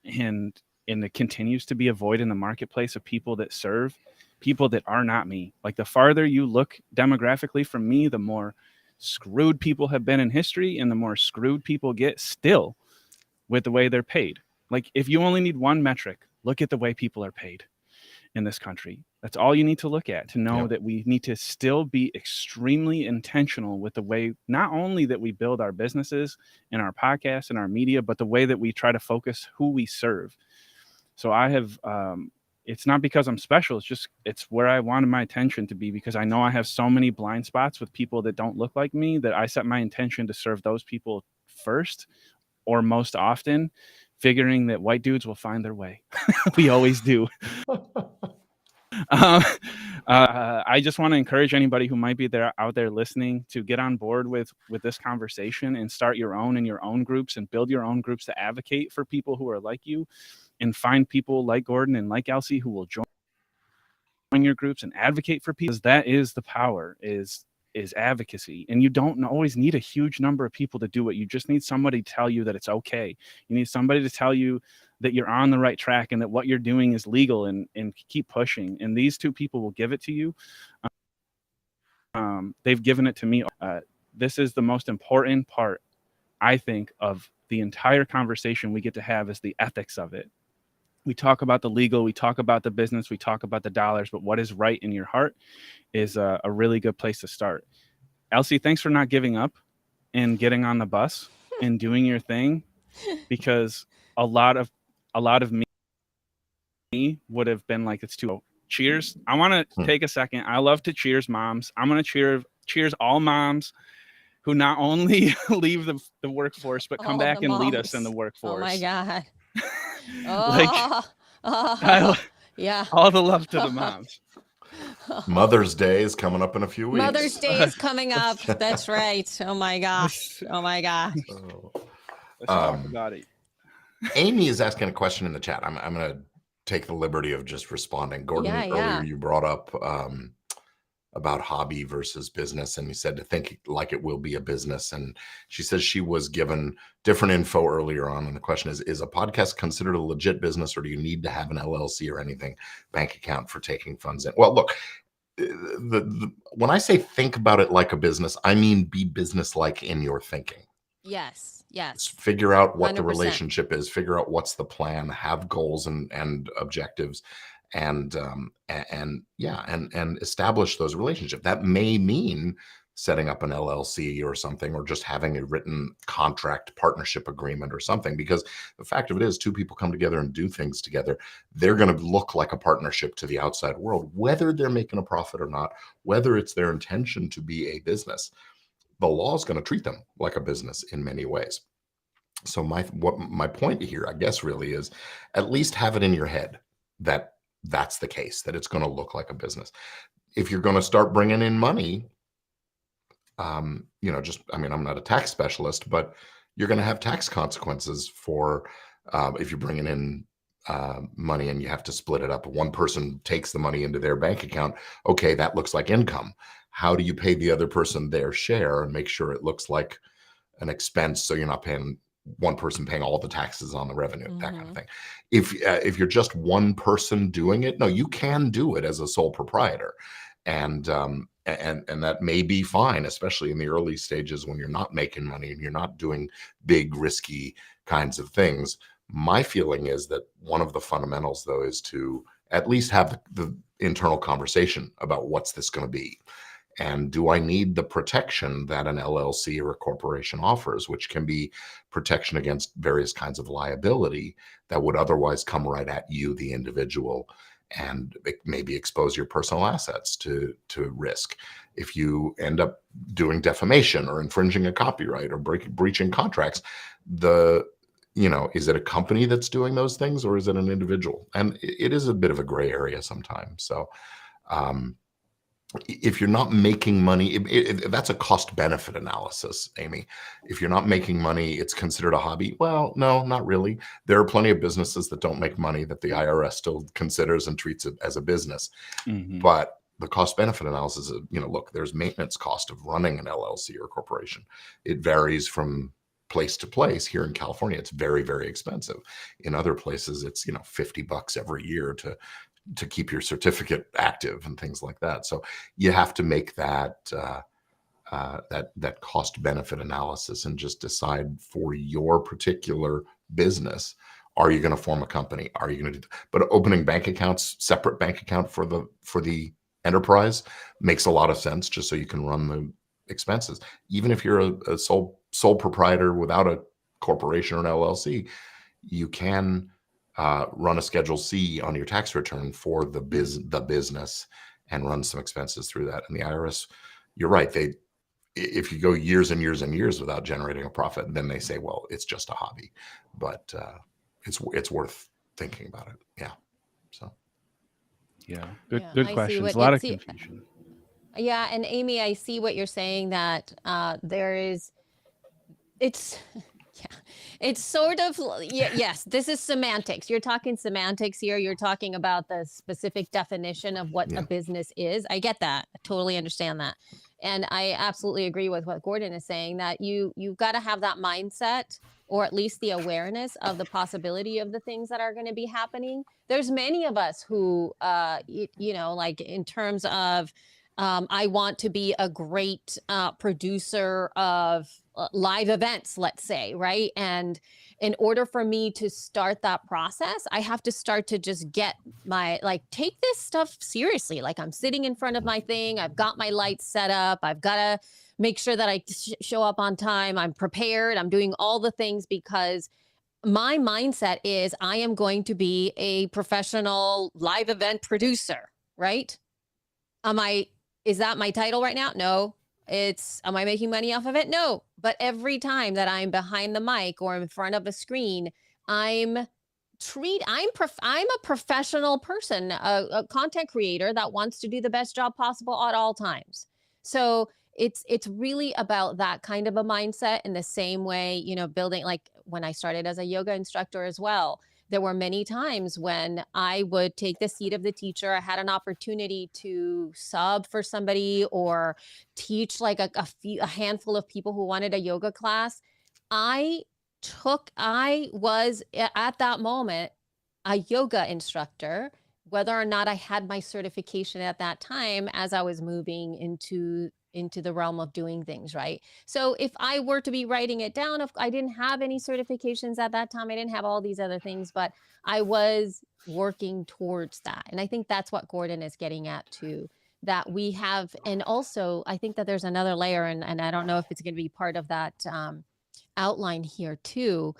and it continues to be a void in the marketplace of people that serve people that are not me. Like, the farther you look demographically from me, the more screwed people have been in history, and the more screwed people get still with the way they're paid. Like, if you only need one metric, look at the way people are paid in this country. That's all you need to look at to know Yep. that we need to still be extremely intentional with the way, not only that we build our businesses and our podcasts and our media, but the way that we try to focus who we serve. So I have, it's not because I'm special. It's where I wanted my attention to be, because I know I have so many blind spots with people that don't look like me, that I set my intention to serve those people first, or most often, figuring that white dudes will find their way. We always do. I just want to encourage anybody who might be out there listening to get on board with this conversation and start your own in your own groups and build your own groups to advocate for people who are like you, and find people like Gordon and like Elsie who will join your groups and advocate for people. That is the power, is advocacy. And you don't always need a huge number of people to do it. You just need somebody to tell you that it's okay. You need somebody to tell you that you're on the right track and that what you're doing is legal, and keep pushing. And these two people will give it to you. They've given it to me. This is the most important part, I think, of the entire conversation we get to have, is the ethics of it. We talk about the legal, we talk about the business, we talk about the dollars, but what is right in your heart is a really good place to start. Elsie, thanks for not giving up and getting on the bus and doing your thing, because a lot of me would have been like, it's too. Cheers. I want to take a second. I love to cheers moms. I'm going to cheers all moms who not only leave the workforce, but come back and lead us in the workforce. Oh my God. Yeah. All the love to the moms. Mother's Day is coming up in a few weeks. Mother's Day is coming up. That's right. Oh my gosh. Oh my gosh. Let's talk about it. Amy is asking a question in the chat. I'm going to take the liberty of just responding. Gordon, earlier you brought up about hobby versus business, and you said to think like it will be a business. And she says she was given different info earlier on, and the question is a podcast considered a legit business, or do you need to have an LLC or anything, bank account for taking funds in? Well, look, when I say think about it like a business, I mean be business-like in your thinking. Yes. Figure out what 100%. the relationship is, figure out what's the plan, have goals and objectives, and establish those relationships. That may mean setting up an LLC or something, or just having a written contract, partnership agreement or something, because the fact of it is, two people come together and do things together, they're going to look like a partnership to the outside world, whether they're making a profit or not, whether it's their intention to be a business. The law is going to treat them like a business in many ways. So my point here, I guess, really is at least have it in your head that that's the case, that it's going to look like a business. If you're going to start bringing in money, I'm not a tax specialist, but you're going to have tax consequences for if you're bringing in money and you have to split it up. One person takes the money into their bank account. Okay, that looks like income. How do you pay the other person their share and make sure it looks like an expense, so you're not paying one person paying all the taxes on the revenue, that kind of thing. If you're just one person doing it, no, you can do it as a sole proprietor, and that may be fine, especially in the early stages when you're not making money and you're not doing big risky kinds of things. My feeling is that one of the fundamentals, though, is to at least have the internal conversation about what's this going to be. And do I need the protection that an LLC or a corporation offers, which can be protection against various kinds of liability that would otherwise come right at you, the individual, and maybe expose your personal assets to risk. If you end up doing defamation or infringing a copyright or breaching contracts, is it a company that's doing those things, or is it an individual? And it is a bit of a gray area sometimes. So, if you're not making money, that's a cost-benefit analysis, Amy. If you're not making money, it's considered a hobby. Well, no, not really. There are plenty of businesses that don't make money that the IRS still considers and treats it as a business. But the cost-benefit analysis, look, there's maintenance cost of running an LLC or corporation. It varies from place to place. Here in California, it's very, very expensive. In other places, it's $50 every year to keep your certificate active and things like that. So you have to make that cost benefit analysis and just decide for your particular business, Are you going to form a company? Are you going to do, but opening bank accounts, separate bank account for the enterprise makes a lot of sense, just so you can run the expenses. Even if you're a sole proprietor without a corporation or an LLC, you can run a Schedule C on your tax return for the business and run some expenses through that. And the IRS, you're right, if you go years and years and years without generating a profit, then they say, well, it's just a hobby. But it's worth thinking about it. Yeah. So. Yeah. Yeah, Good I see questions. what A lot of it's- confusion. Yeah, and Amy, I see what you're saying, that it's yeah, it's sort of yes, this is semantics. You're talking semantics here. You're talking about the specific definition of what a business is. I get that. I totally understand that. And I absolutely agree with what Gordon is saying, that you've got to have that mindset, or at least the awareness of the possibility of the things that are going to be happening. There's many of us who like in terms of I want to be a great producer of live events, let's say, right? And in order for me to start that process, I have to start to just get take this stuff seriously. Like, I'm sitting in front of my thing, I've got my lights set up, I've got to make sure that I show up on time, I'm prepared, I'm doing all the things, because my mindset is I am going to be a professional live event producer, right? Is that my title right now? No. Am I making money off of it? No. But every time that I'm behind the mic or in front of a screen, I'm a professional person, a content creator that wants to do the best job possible at all times. So it's really about that kind of a mindset. In the same way, building, like when I started as a yoga instructor as well, there were many times when I would take the seat of the teacher. I had an opportunity to sub for somebody or teach like a handful of people who wanted a yoga class. I was at that moment a yoga instructor, whether or not I had my certification at that time, as I was moving into the realm of doing things, right? So if I were to be writing it down, if I didn't have any certifications at that time, I didn't have all these other things, but I was working towards that. And I think that's what Gordon is getting at too, that we have. And also I think that there's another layer, and I don't know if it's going to be part of that outline here too,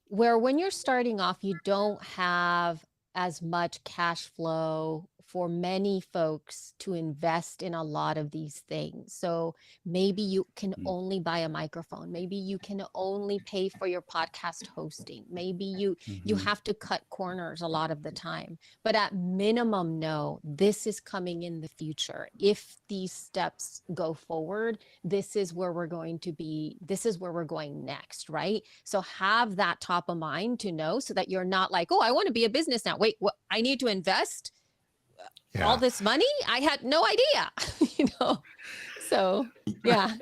where when you're starting off, you don't have as much cash flow for many folks to invest in a lot of these things. So maybe you can only buy a microphone. Maybe you can only pay for your podcast hosting. Maybe you have to cut corners a lot of the time. But at minimum, know this is coming in the future. If these steps go forward, this is where we're going to be. This is where we're going next, right? So have that top of mind to know, so that you're not like, oh, I want to be a business now. Wait, what? I need to invest all this money? I had no idea, So, yeah.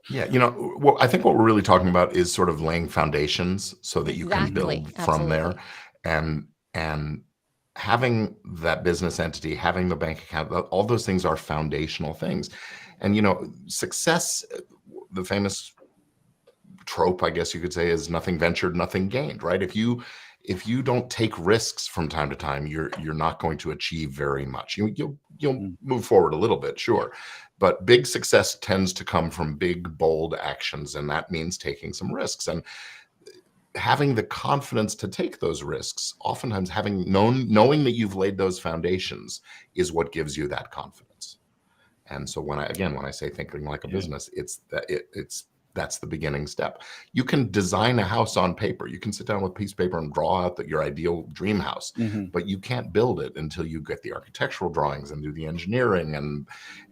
Yeah, well, I think what we're really talking about is sort of laying foundations so that you can build from there, and having that business entity, having the bank account, all those things are foundational things. And success, the famous trope, I guess you could say, is nothing ventured, nothing gained, right? If you don't take risks from time to time, you're not going to achieve very much. You'll move forward a little bit, sure, but big success tends to come from big, bold actions, and that means taking some risks and having the confidence to take those risks. Oftentimes, knowing that you've laid those foundations is what gives you that confidence. And so when I say thinking like a business, that's the beginning step. You can design a house on paper. You can sit down with a piece of paper and draw out your ideal dream house, but you can't build it until you get the architectural drawings and do the engineering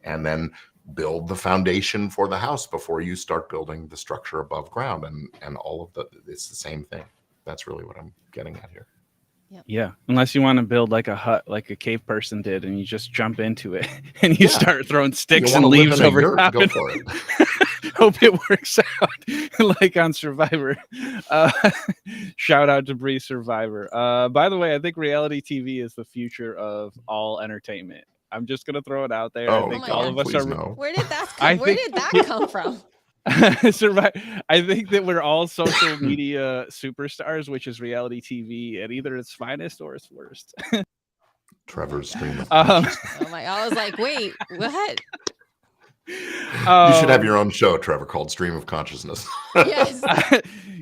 and then build the foundation for the house before you start building the structure above ground. And all of it's the same thing. That's really what I'm getting at here. Yeah, unless you want to build like a hut, like a cave person did, and you just jump into it and you start throwing sticks and leaves over top. Go for it. Hope it works out, like on Survivor. Shout out to Bree Survivor. By the way, I think reality TV is the future of all entertainment. I'm just gonna throw it out there. I think all of us are. No. Where did that come from? Survive. I think that we're all social media superstars, which is reality TV, and either its finest or its worst. Trevor's stream of Um, consciousness. Oh my! I was like, wait, what? You should have your own show, Trevor, called Stream of Consciousness. Yes.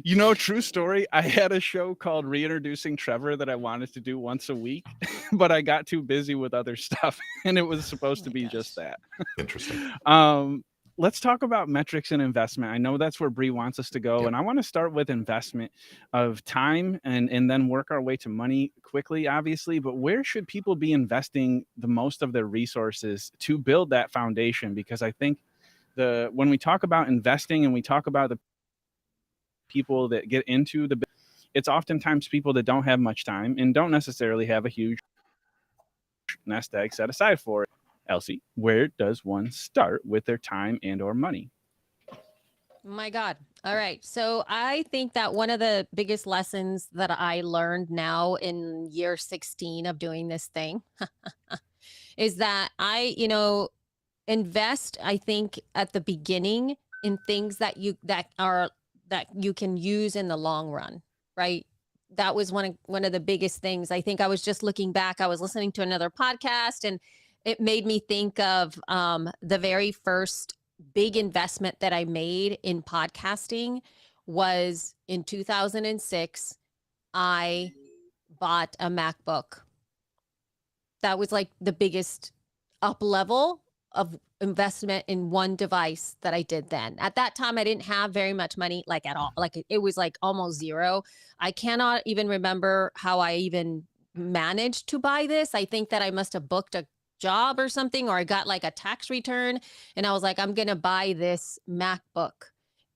You know, true story. I had a show called Reintroducing Trevor that I wanted to do once a week, but I got too busy with other stuff, and it was supposed to my be gosh. just that. Interesting. Let's talk about metrics and investment. I know that's where Bree wants us to go, Yep. and I want to start with investment of time and then work our way to money quickly, obviously. But where should people be investing the most of their resources to build that foundation? Because I think when we talk about investing and we talk about the people that get into the, it's oftentimes people that don't have much time and don't necessarily have a huge nest egg set aside for it. Elsie, where does one start with their time and or money? My God. All right. So I think that one of the biggest lessons that I learned now in year 16 of doing this thing is that I, invest, I think, at the beginning in things that you can use in the long run, right? That was one of the biggest things. I think I was just looking back. I was listening to another podcast, and it made me think of the very first big investment that I made in podcasting was in 2006. I bought a MacBook. That was like the biggest up level of investment in one device that I did then. At that time, I didn't have very much money, like at all. Like it was like almost zero. I cannot even remember how I even managed to buy this. I think that I must have booked a job or something, or I got like a tax return, and I was like, I'm going to buy this MacBook.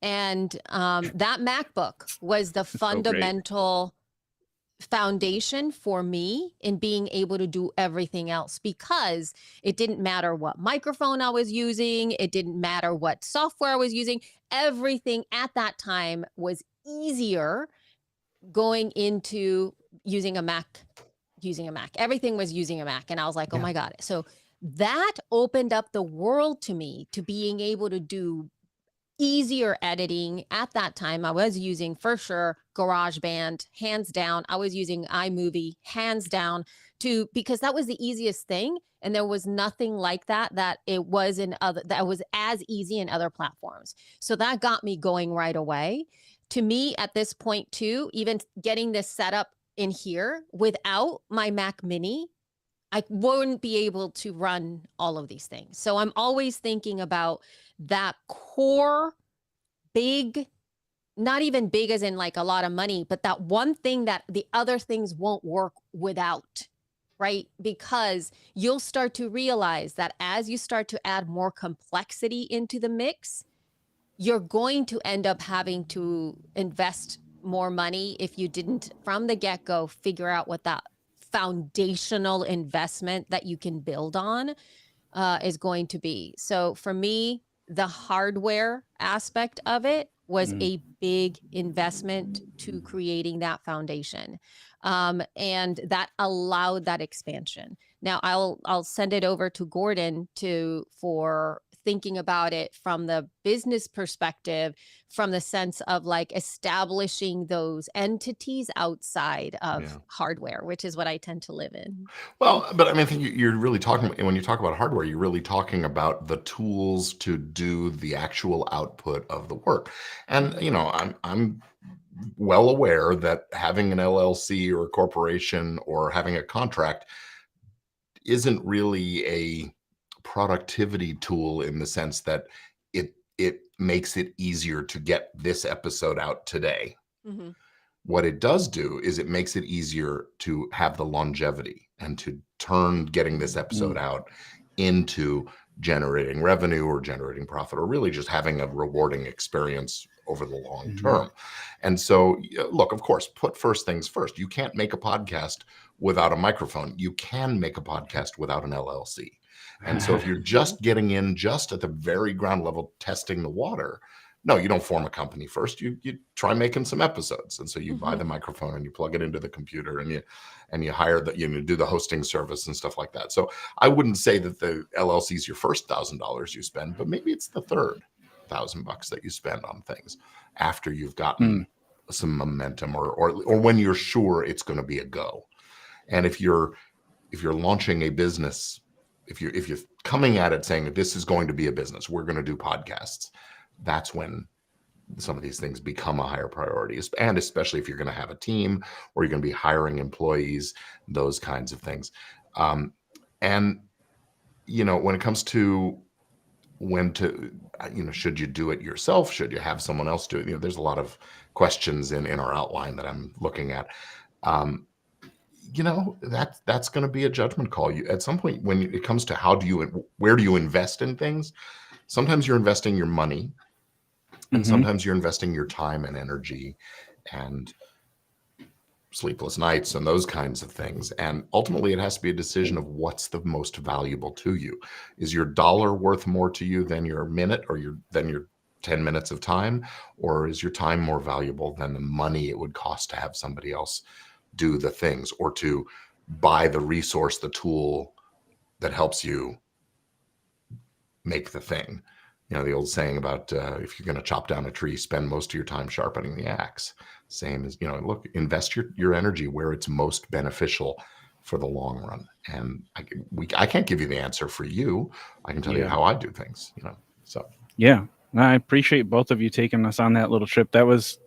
And that MacBook was the fundamental foundation for me in being able to do everything else, because it didn't matter what microphone I was using. It didn't matter what software I was using. Everything at that time was easier going into using a Mac. Everything was using a Mac. And I was like, oh my God. So that opened up the world to me, to being able to do easier editing. At that time, I was using, for sure, GarageBand, hands down. I was using iMovie, hands down, because that was the easiest thing. And there was nothing like that it was that was as easy in other platforms. So that got me going right away. To me, at this point too, even getting this set up in here, without my Mac Mini, I wouldn't be able to run all of these things. So I'm always thinking about that core big, not even big as in like a lot of money, but that one thing that the other things won't work without, right? Because you'll start to realize that as you start to add more complexity into the mix, you're going to end up having to invest more money if you didn't from the get-go figure out what that foundational investment that you can build on is going to be. So for me, the hardware aspect of it was a big investment to creating that foundation. And that allowed that expansion. Now I'll send it over to Gordon for thinking about it from the business perspective, from the sense of like establishing those entities outside of hardware, which is what I tend to live in. Well, but I mean, I think you're really talking, when you talk about hardware, you're really talking about the tools to do the actual output of the work. And, I'm well aware that having an LLC or a corporation or having a contract isn't really a productivity tool in the sense that it makes it easier to get this episode out today. Mm-hmm. What it does do is it makes it easier to have the longevity and to turn getting this episode out into generating revenue or generating profit, or really just having a rewarding experience over the long term. And so, look, of course, put first things first. You can't make a podcast without a microphone. You can make a podcast without an LLC. And so if you're just getting in just at the very ground level, testing the water, no, you don't form a company first. You try making some episodes. And so you buy the microphone and you plug it into the computer and you hire do the hosting service and stuff like that. So I wouldn't say that the LLC is your first $1,000 you spend, but maybe it's the third. $1,000 that you spend on things after you've gotten some momentum, or when you're sure it's going to be a go. And if you're launching a business, if you're coming at it saying this is going to be a business, we're going to do podcasts, that's when some of these things become a higher priority. And especially if you're going to have a team or you're going to be hiring employees, those kinds of things. And when it comes to when to, should you do it yourself? Should you have someone else do it? There's a lot of questions in our outline that I'm looking at. That's going to be a judgment call. At some point, when it comes to where do you invest in things, sometimes you're investing your money, and sometimes you're investing your time and energy and sleepless nights and those kinds of things. And ultimately, it has to be a decision of what's the most valuable to you. Is your dollar worth more to you than your minute or than your 10 minutes of time? Or is your time more valuable than the money it would cost to have somebody else do the things, or to buy the resource, the tool that helps you make the thing? The old saying about if you're going to chop down a tree, spend most of your time sharpening the axe. Same as, look, invest your energy where it's most beneficial for the long run. And I can't give you the answer for you. I can tell you how I do things, so. Yeah. I appreciate both of you taking us on that little trip. That was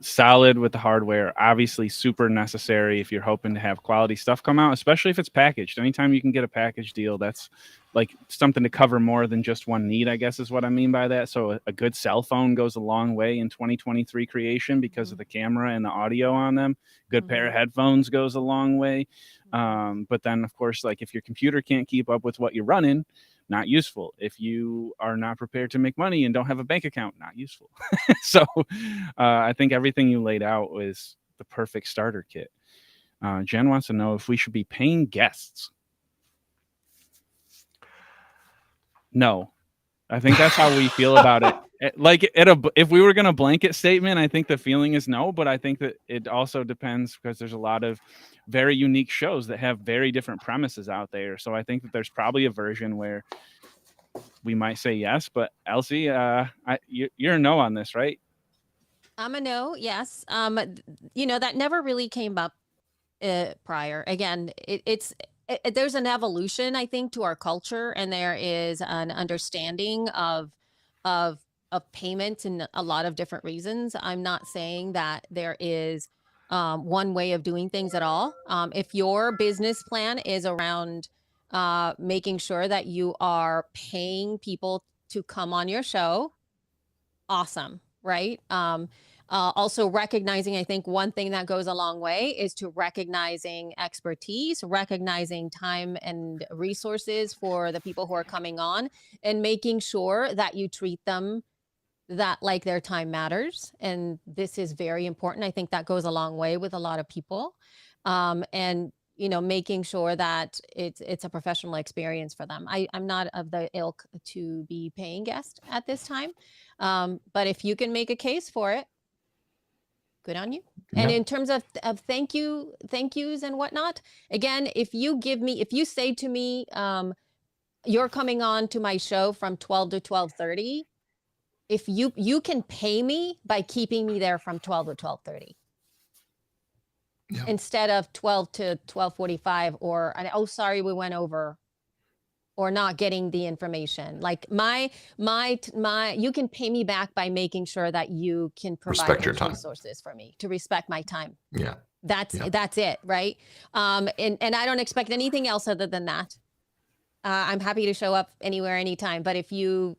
solid with the hardware. Obviously, super necessary if you're hoping to have quality stuff come out, especially if it's packaged. Anytime you can get a package deal, that's like something to cover more than just one need, I guess is what I mean by that. So a good cell phone goes a long way in 2023 creation because of the camera and the audio on them. Good pair of headphones goes a long way. But then, of course, like if your computer can't keep up with what you're running, not useful. If you are not prepared to make money and don't have a bank account, not useful. So I think everything you laid out was the perfect starter kit. Jen wants to know if we should be paying guests. No, I think that's how we feel about it. If we were going to blanket statement, I think the feeling is no, but I think that it also depends because there's a lot of very unique shows that have very different premises out there. So I think that there's probably a version where we might say yes, but Elsie, you're a no on this, right? I'm a no, yes. That never really came up prior. Again, there's an evolution, I think, to our culture, and there is an understanding of payment in a lot of different reasons. I'm not saying that there is one way of doing things at all. If your business plan is around making sure that you are paying people to come on your show, awesome, right? Also recognizing, I think one thing that goes a long way is to recognizing expertise, recognizing time and resources for the people who are coming on, and making sure that you treat them that like their time matters. And this is very important. I think that goes a long way with a lot of people. And making sure that it's a professional experience for them. I'm not of the ilk to be paying guests at this time. But if you can make a case for it, good on you. And in terms of thank yous and whatnot, again, if you say to me, you're coming on to my show from 12 to 12:30, if you can pay me by keeping me there from 12 to 12:30. Yeah. Instead of 12 to 12:45, or sorry, we went over, or not getting the information. Like my you can pay me back by making sure that you can provide those resources for me, to respect my time. Yeah. That's it, right? And I don't expect anything else other than that. I'm happy to show up anywhere, anytime, but if you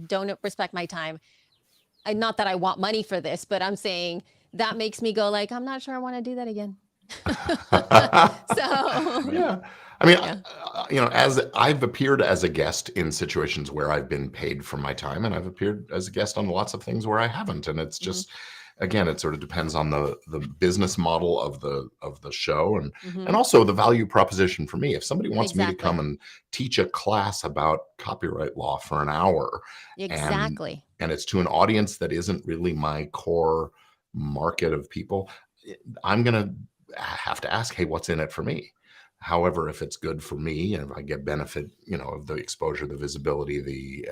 don't respect my time, not that I want money for this, but I'm saying that makes me go like, I'm not sure I want to do that again. So yeah, I mean, as I've appeared as a guest in situations where I've been paid for my time, and I've appeared as a guest on lots of things where I haven't, and it's just, again, it sort of depends on the business model of the show, and also the value proposition for me. If somebody wants me to come and teach a class about copyright law for an hour, and it's to an audience that isn't really my core market of people, I'm gonna have to ask, hey, what's in it for me? However, if it's good for me and if I get benefit, of the exposure, the visibility,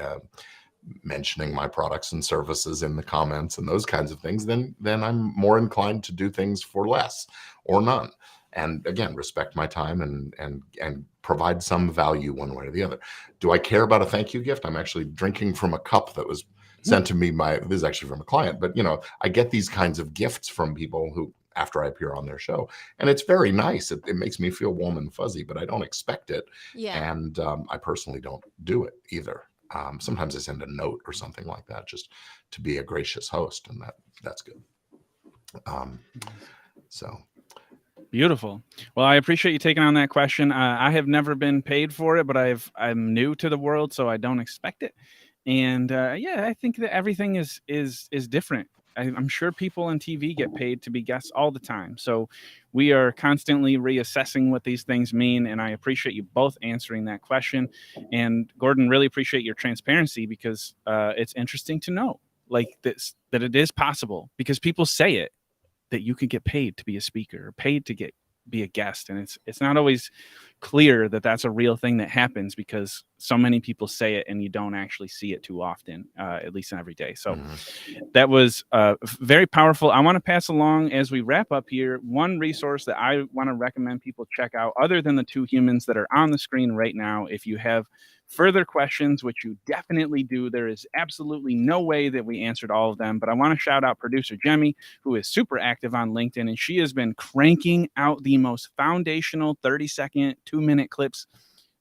mentioning my products and services in the comments and those kinds of things, then I'm more inclined to do things for less or none. And again, respect my time and provide some value one way or the other. Do I care about a thank you gift? I'm actually drinking from a cup that was sent to me. This is actually from a client, but I get these kinds of gifts from people who, after I appear on their show, and it's very nice. It makes me feel warm and fuzzy, but I don't expect it. Yeah. And I personally don't do it either. Sometimes I send a note or something like that just to be a gracious host, and that's good. So beautiful. Well, I appreciate you taking on that question. I have never been paid for it, but I'm new to the world, so I don't expect it. And yeah, I think that everything is different. I'm sure people on TV get paid to be guests all the time. So we are constantly reassessing what these things mean. And I appreciate you both answering that question. And Gordon, really appreciate your transparency, because it's interesting to know like this, that it is possible, because people say it, that you could get paid to be a speaker or paid to be a guest. And it's not always clear that that's a real thing that happens, because so many people say it and you don't actually see it too often, at least in every day. So that was very powerful. I want to pass along, as we wrap up here, one resource that I want to recommend people check out, other than the two humans that are on the screen right now. If you have further questions, which you definitely do, there is absolutely no way that we answered all of them, but I want to shout out producer Jemmy, who is super active on LinkedIn, and she has been cranking out the most foundational 30-second, 2-minute clips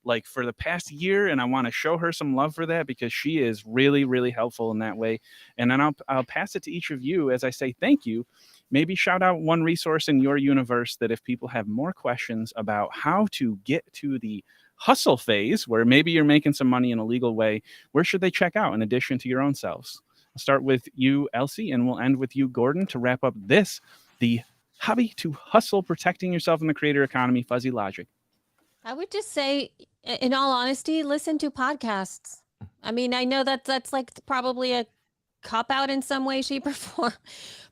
like for the past year, and I want to show her some love for that, because she is really, really helpful in that way. And then I'll pass it to each of you as I say thank you. Maybe shout out one resource in your universe that if people have more questions about how to get to the hustle phase, where maybe you're making some money in a legal way, where should they check out in addition to your own selves? I'll start with you, Elsie, and we'll end with you, Gordon, to wrap up the hobby to hustle, protecting yourself in the creator economy, Fuzzy Lawgic. I would just say, in all honesty, listen to podcasts. I mean, I know that's like probably a cop out in some way, shape, or form,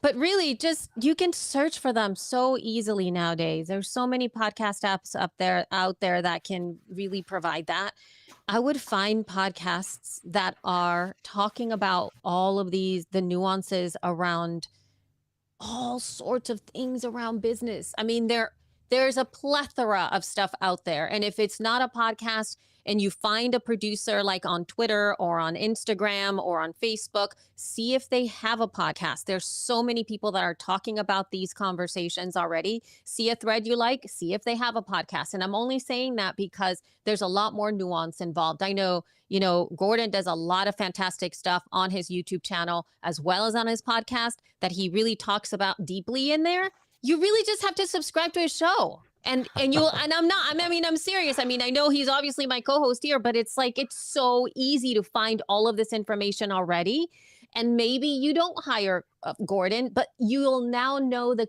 but really, just you can search for them so easily nowadays. There's so many podcast apps out there that can really provide that. I would find podcasts that are talking about all of the nuances around all sorts of things around business. I mean, there's a plethora of stuff out there. And if it's not a podcast and you find a producer like on Twitter or on Instagram or on Facebook, see if they have a podcast. There's so many people that are talking about these conversations already. See a thread you like, see if they have a podcast. And I'm only saying that because there's a lot more nuance involved. I know, Gordon does a lot of fantastic stuff on his YouTube channel as well as on his podcast that he really talks about deeply in there. You really just have to subscribe to his show. And you'll, and I'm serious. I mean, I know he's obviously my co-host here, but it's like, it's so easy to find all of this information already. And maybe you don't hire Gordon, but you'll now know the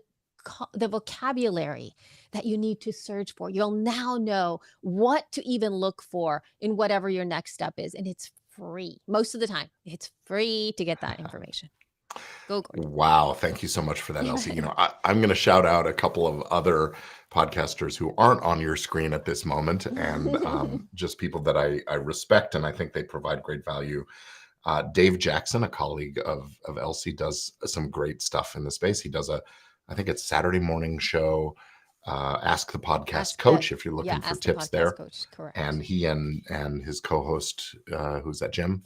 vocabulary that you need to search for. You'll now know what to even look for in whatever your next step is. And it's free. Most of the time, it's free to get that information. Go, Gordon. Wow. Thank you so much for that, Elsie. I'm going to shout out a couple of other podcasters who aren't on your screen at this moment, and just people that I respect, and I think they provide great value. Dave Jackson, a colleague of Elsie, does some great stuff in the space. He does I think it's Saturday morning show, Ask the Podcast Coach, if you're looking for tips there. Coach, correct. And he and his co-host, who's that, Jim,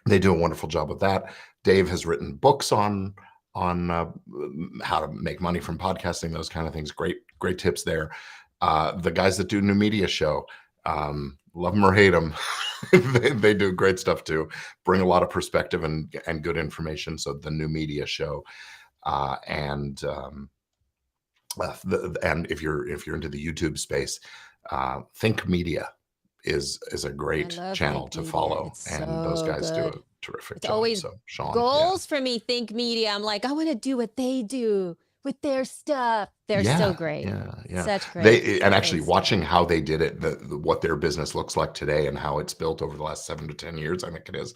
they do a wonderful job of that. Dave has written books on how to make money from podcasting, those kind of things. Great tips there. The guys that do New Media Show, love them or hate them, they do great stuff too. Bring a lot of perspective and good information. So the New Media Show, and if you're into the YouTube space, Think Media is a great channel to follow, and those guys do a terrific job. Always so Sean, goals for me. Think Media. I'm like, I want to do what they do with their stuff. They're so great. Yeah. Such great. And actually watching how they did it, what their business looks like today, and how it's built over the last 7 to 10 years, I think it is.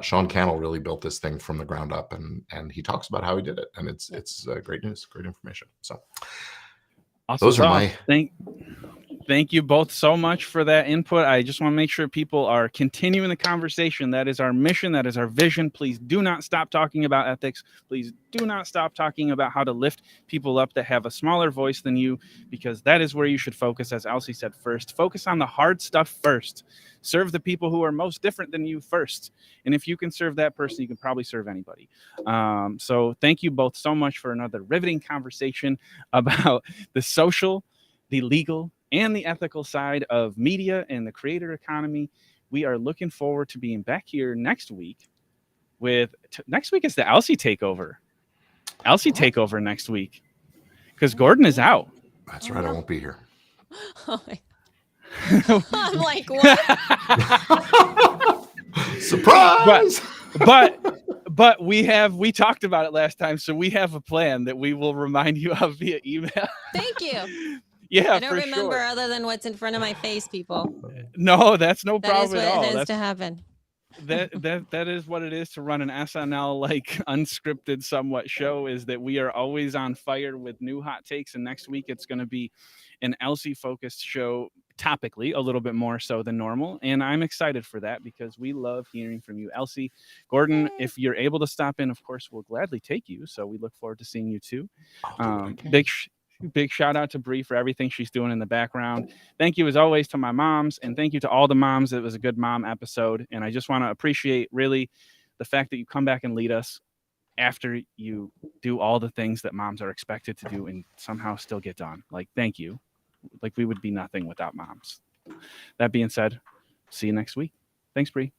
Sean Cannell really built this thing from the ground up, and he talks about how he did it, and it's great news, great information. So awesome. those are my Thank Thank you both so much for that input. I just want to make sure people are continuing the conversation. That is our mission. That is our vision. Please do not stop talking about ethics. Please do not stop talking about how to lift people up that have a smaller voice than you, because that is where you should focus. As Elsie said first, focus on the hard stuff first. Serve the people who are most different than you first. And if you can serve that person, you can probably serve anybody. So thank you both so much for another riveting conversation about the social, the legal, and the ethical side of media and the creator economy. We are looking forward to being back here next week with next week is the Elsie takeover. Elsie takeover next week because Gordon is out. That's right. I won't be here. Oh my- I'm like, what? Surprise! But we talked about it last time, so we have a plan that we will remind you of via email. Thank you. Yeah, I don't for remember sure. other than what's in front of my face, people. No, that's no That problem is at all. what it is That's to happen. that is what it is to run an SNL like unscripted somewhat show, is that we are always on fire with new hot takes, and next week it's going to be an Elsie focused show, topically a little bit more so than normal, and I'm excited for that because we love hearing from you. Elsie, Gordon, if you're able to stop in, of course we'll gladly take you, so we look forward to seeing you too. Big shout out to Bree for everything she's doing in the background. Thank you as always to my moms, and thank you to all the moms. It was a good mom episode, and I just want to appreciate really the fact that you come back and lead us after you do all the things that moms are expected to do and somehow still get done. Like, thank you. Like, we would be nothing without moms. That being said, see you next week. Thanks, Bree.